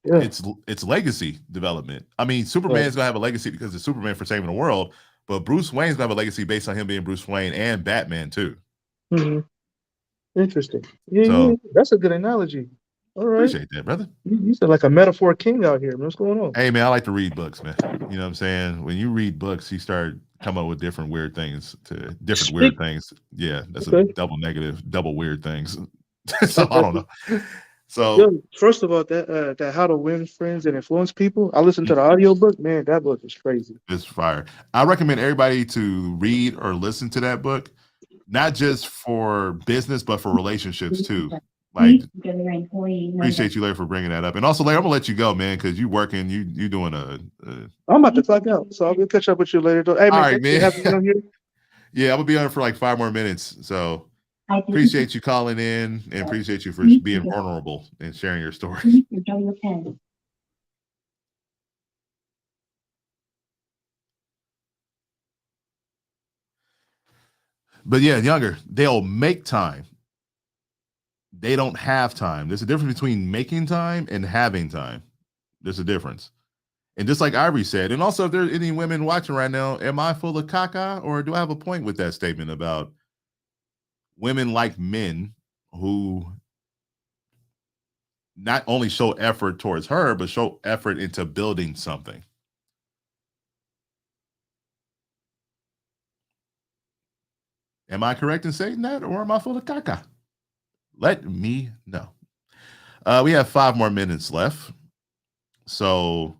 legacy development. I mean, Superman's gonna have a legacy because it's Superman for saving the world, but Bruce Wayne's gonna have a legacy based on him being Bruce Wayne and Batman too. Interesting. Yeah, that's a good analogy. All right. Appreciate that, brother. You sound like a metaphor king out here, man. What's going on? Hey man, I like to read books, man. You know what I'm saying? When you read books, you start coming up with different weird things to different weird things. Yeah, that's a Okay. double negative, double weird things. So I Okay. don't know. So Yo, first of all, that How to Win Friends and Influence People. I listened to the audiobook. Man, that book is crazy. it's fire. I recommend everybody to read or listen to that book, not just for business, but for relationships too. Like, appreciate you, Larry, for bringing that up. And also, Larry, I'm gonna let you go, man, because you working, you doing I'm about to clock out, so I'll catch up with you later. Though. Hey, man, all right, thanks for man. having me on here. Yeah, I'm gonna be on for like 5 more minutes. So appreciate you calling in and appreciate you for being vulnerable and sharing your story. But yeah, younger, they'll make time. They don't have time. There's a difference between making time and having time. There's a difference. And just like Ivory said, and also if there's any women watching right now, am I full of caca or do I have a point with that statement about women like men who not only show effort towards her, but show effort into building something? Am I correct in saying that or am I full of caca? Let me know. We have 5 more minutes left. So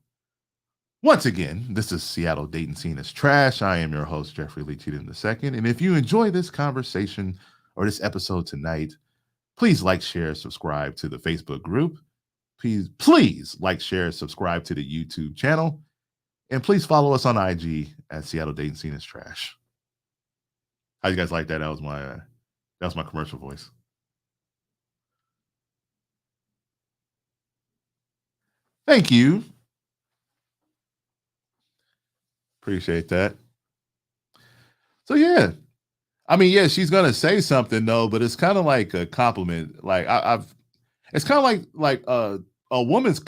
once again, this is Seattle Dating Scene is Trash. I am your host, Jeffrey Lee Cheatham II. And if you enjoy this conversation or this episode tonight, please like, share, subscribe to the Facebook group. Please like, share, subscribe to the YouTube channel. And please follow us on IG at Seattle Dating Scene is Trash. How you guys like that? That was my commercial voice. Thank you. Appreciate that. So yeah, I mean, yeah, she's gonna say something though, but it's kind of like a compliment. Like it's kind of like a woman's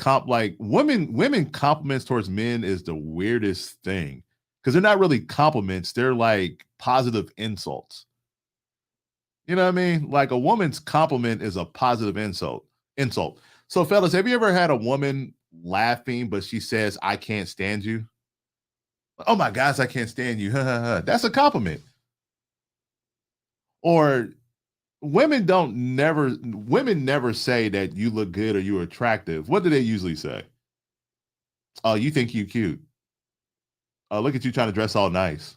women compliments towards men is the weirdest thing because they're not really compliments; they're like positive insults. You know what I mean? Like a woman's compliment is a positive insult. Insult. So, fellas, have you ever had a woman laughing, but she says, "I can't stand you"? Oh my gosh, I can't stand you. That's a compliment. Or women never say that you look good or you're attractive. What do they usually say? Oh, you think you cute. Oh, look at you trying to dress all nice.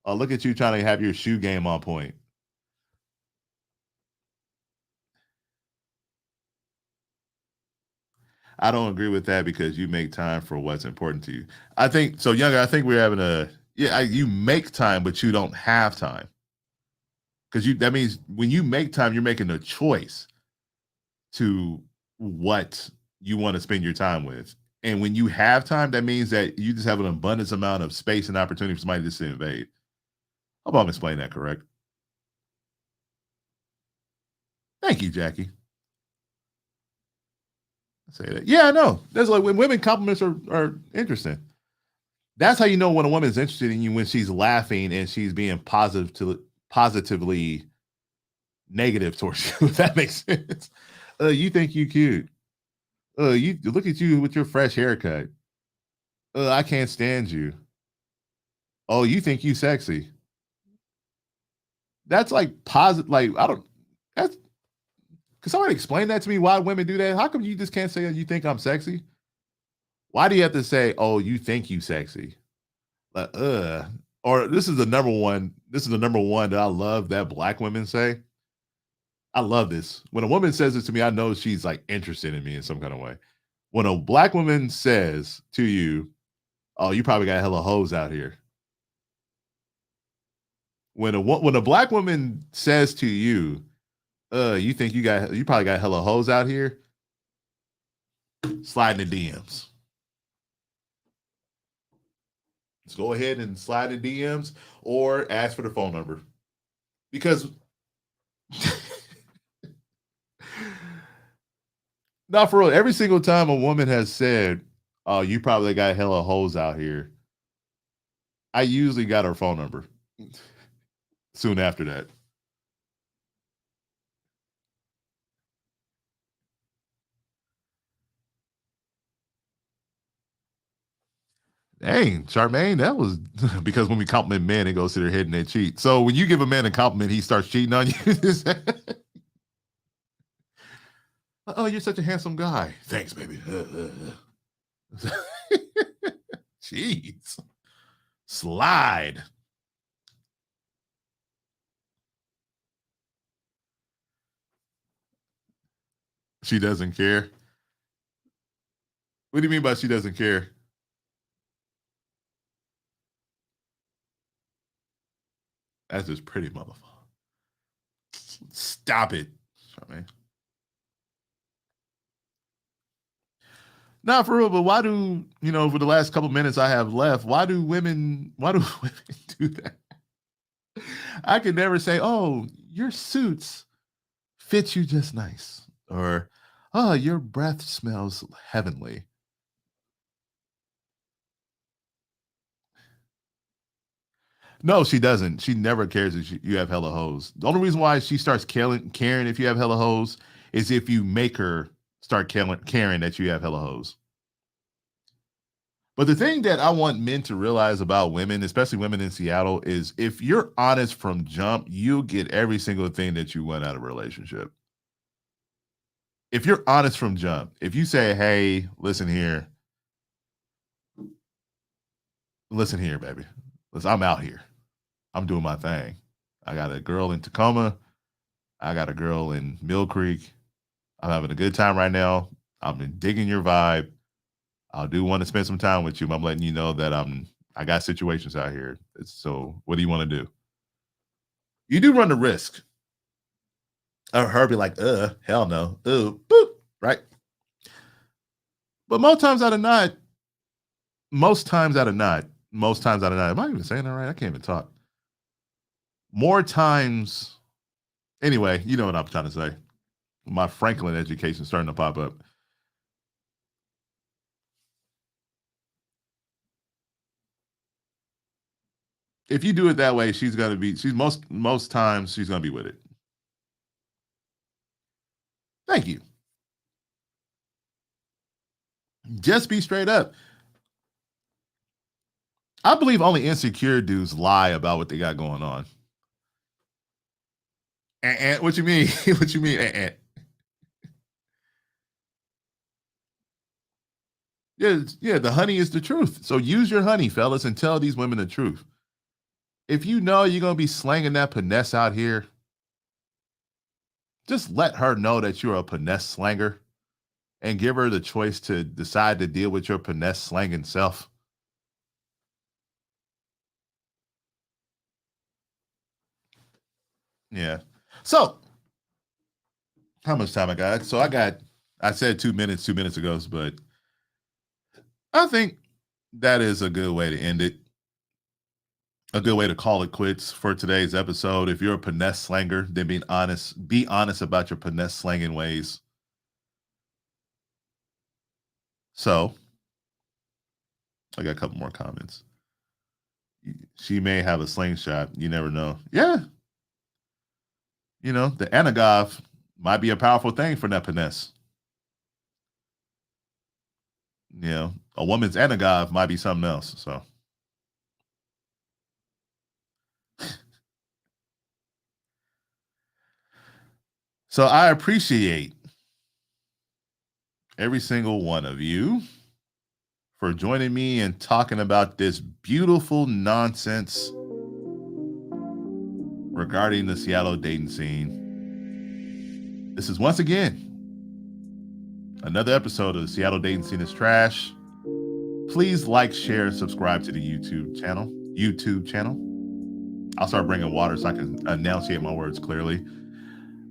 Oh, look at you trying to have your shoe game on point. I don't agree with that because you make time for what's important to you. I think so, younger. I think we're having you make time, but you don't have time. Because that means when you make time, you're making a choice to what you want to spend your time with. And when you have time, that means that you just have an abundance amount of space and opportunity for somebody just to invade. I hope I'm explaining that correct. Thank you, Jackie. Say that. Yeah, I know. That's like when women compliments are interesting. That's how you know when a woman's interested in you when she's laughing and she's being positively negative towards you. If that makes sense. You think you cute. You look at you with your fresh haircut. I can't stand you. Oh, you think you sexy. That's like positive. Like I don't. That's. Can somebody explain that to me? Why women do that? How come you just can't say you think I'm sexy? Why do you have to say, "Oh, you think you sexy"? Or this is the number one. This is the number one that I love that black women say. I love this. When a woman says this to me, I know she's like interested in me in some kind of way. When a black woman says to you, "Oh, you probably got hella hoes out here." When a black woman says to you, you think you probably got hella hoes out here," slide in the DMs. Let's go ahead and slide in DMs or ask for the phone number. Because not for real, every single time a woman has said, "Oh, you probably got hella hoes out here," I usually got her phone number soon after that. Dang, Charmaine, that was because when we compliment men, it goes to their head and they cheat. So when you give a man a compliment, he starts cheating on you. Oh, you're such a handsome guy. Thanks, baby. Jeez. Slide. She doesn't care. What do you mean by she doesn't care? That's just pretty motherfucker. Stop it. Charmaine. Not for real, but why do, for the last couple minutes I have left, why do women do that? I can never say, oh, your suits fit you just nice. Or, oh, your breath smells heavenly. No, she doesn't. She never cares if you have hella hoes. The only reason why she starts caring if you have hella hoes is if you make her start caring that you have hella hoes. But the thing that I want men to realize about women, especially women in Seattle, is if you're honest from jump, you'll get every single thing that you want out of a relationship. If you're honest from jump, if you say, hey, listen here, baby. Listen, I'm out here. I'm doing my thing. I got a girl in Tacoma. I got a girl in Mill Creek. I'm having a good time right now. I'm digging your vibe. I do want to spend some time with you, but I'm letting you know that I got situations out here. So what do you want to do? You do run the risk of her be like, hell no. Boop, right? But most times out of not, am I even saying that right? I can't even talk. More times, anyway, you know what I'm trying to say. My Franklin education is starting to pop up. If you do it that way, most times she's gonna be with it. Thank you. Just be straight up. I believe only insecure dudes lie about what they got going on. And what you mean? What you mean? Yeah, the honey is the truth. So use your honey, fellas, and tell these women the truth. If you know you're gonna be slanging that finesse out here, just let her know that you're a finesse slanger and give her the choice to decide to deal with your finesse slanging self. Yeah. So, how much time I got? So I said 2 minutes 2 minutes ago, but I think that is a good way to end it. A good way to call it quits for today's episode. If you're a finesse slanger, then be honest about your finesse slanging ways. So, I got a couple more comments. She may have a slingshot. You never know. Yeah. The Anagov might be a powerful thing for that finesse. A woman's Anagov might be something else. So. So I appreciate every single one of you for joining me and talking about this beautiful nonsense regarding the Seattle dating scene. This is once again another episode of the Seattle Dating Scene is Trash. Please like, share, and subscribe to the YouTube channel. I'll start bringing water so I can enunciate my words clearly.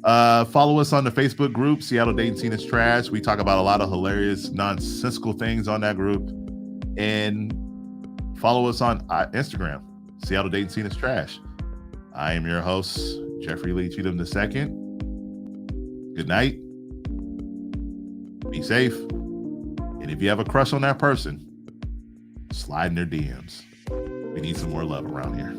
Follow us on the Facebook group, Seattle Dating Scene is Trash. We talk about a lot of hilarious, nonsensical things on that group. And follow us on Instagram, Seattle Dating Scene is Trash. I am your host, Jeffrey Lee Cheatham II. Good night. Be safe. And if you have a crush on that person, slide in their DMs. We need some more love around here.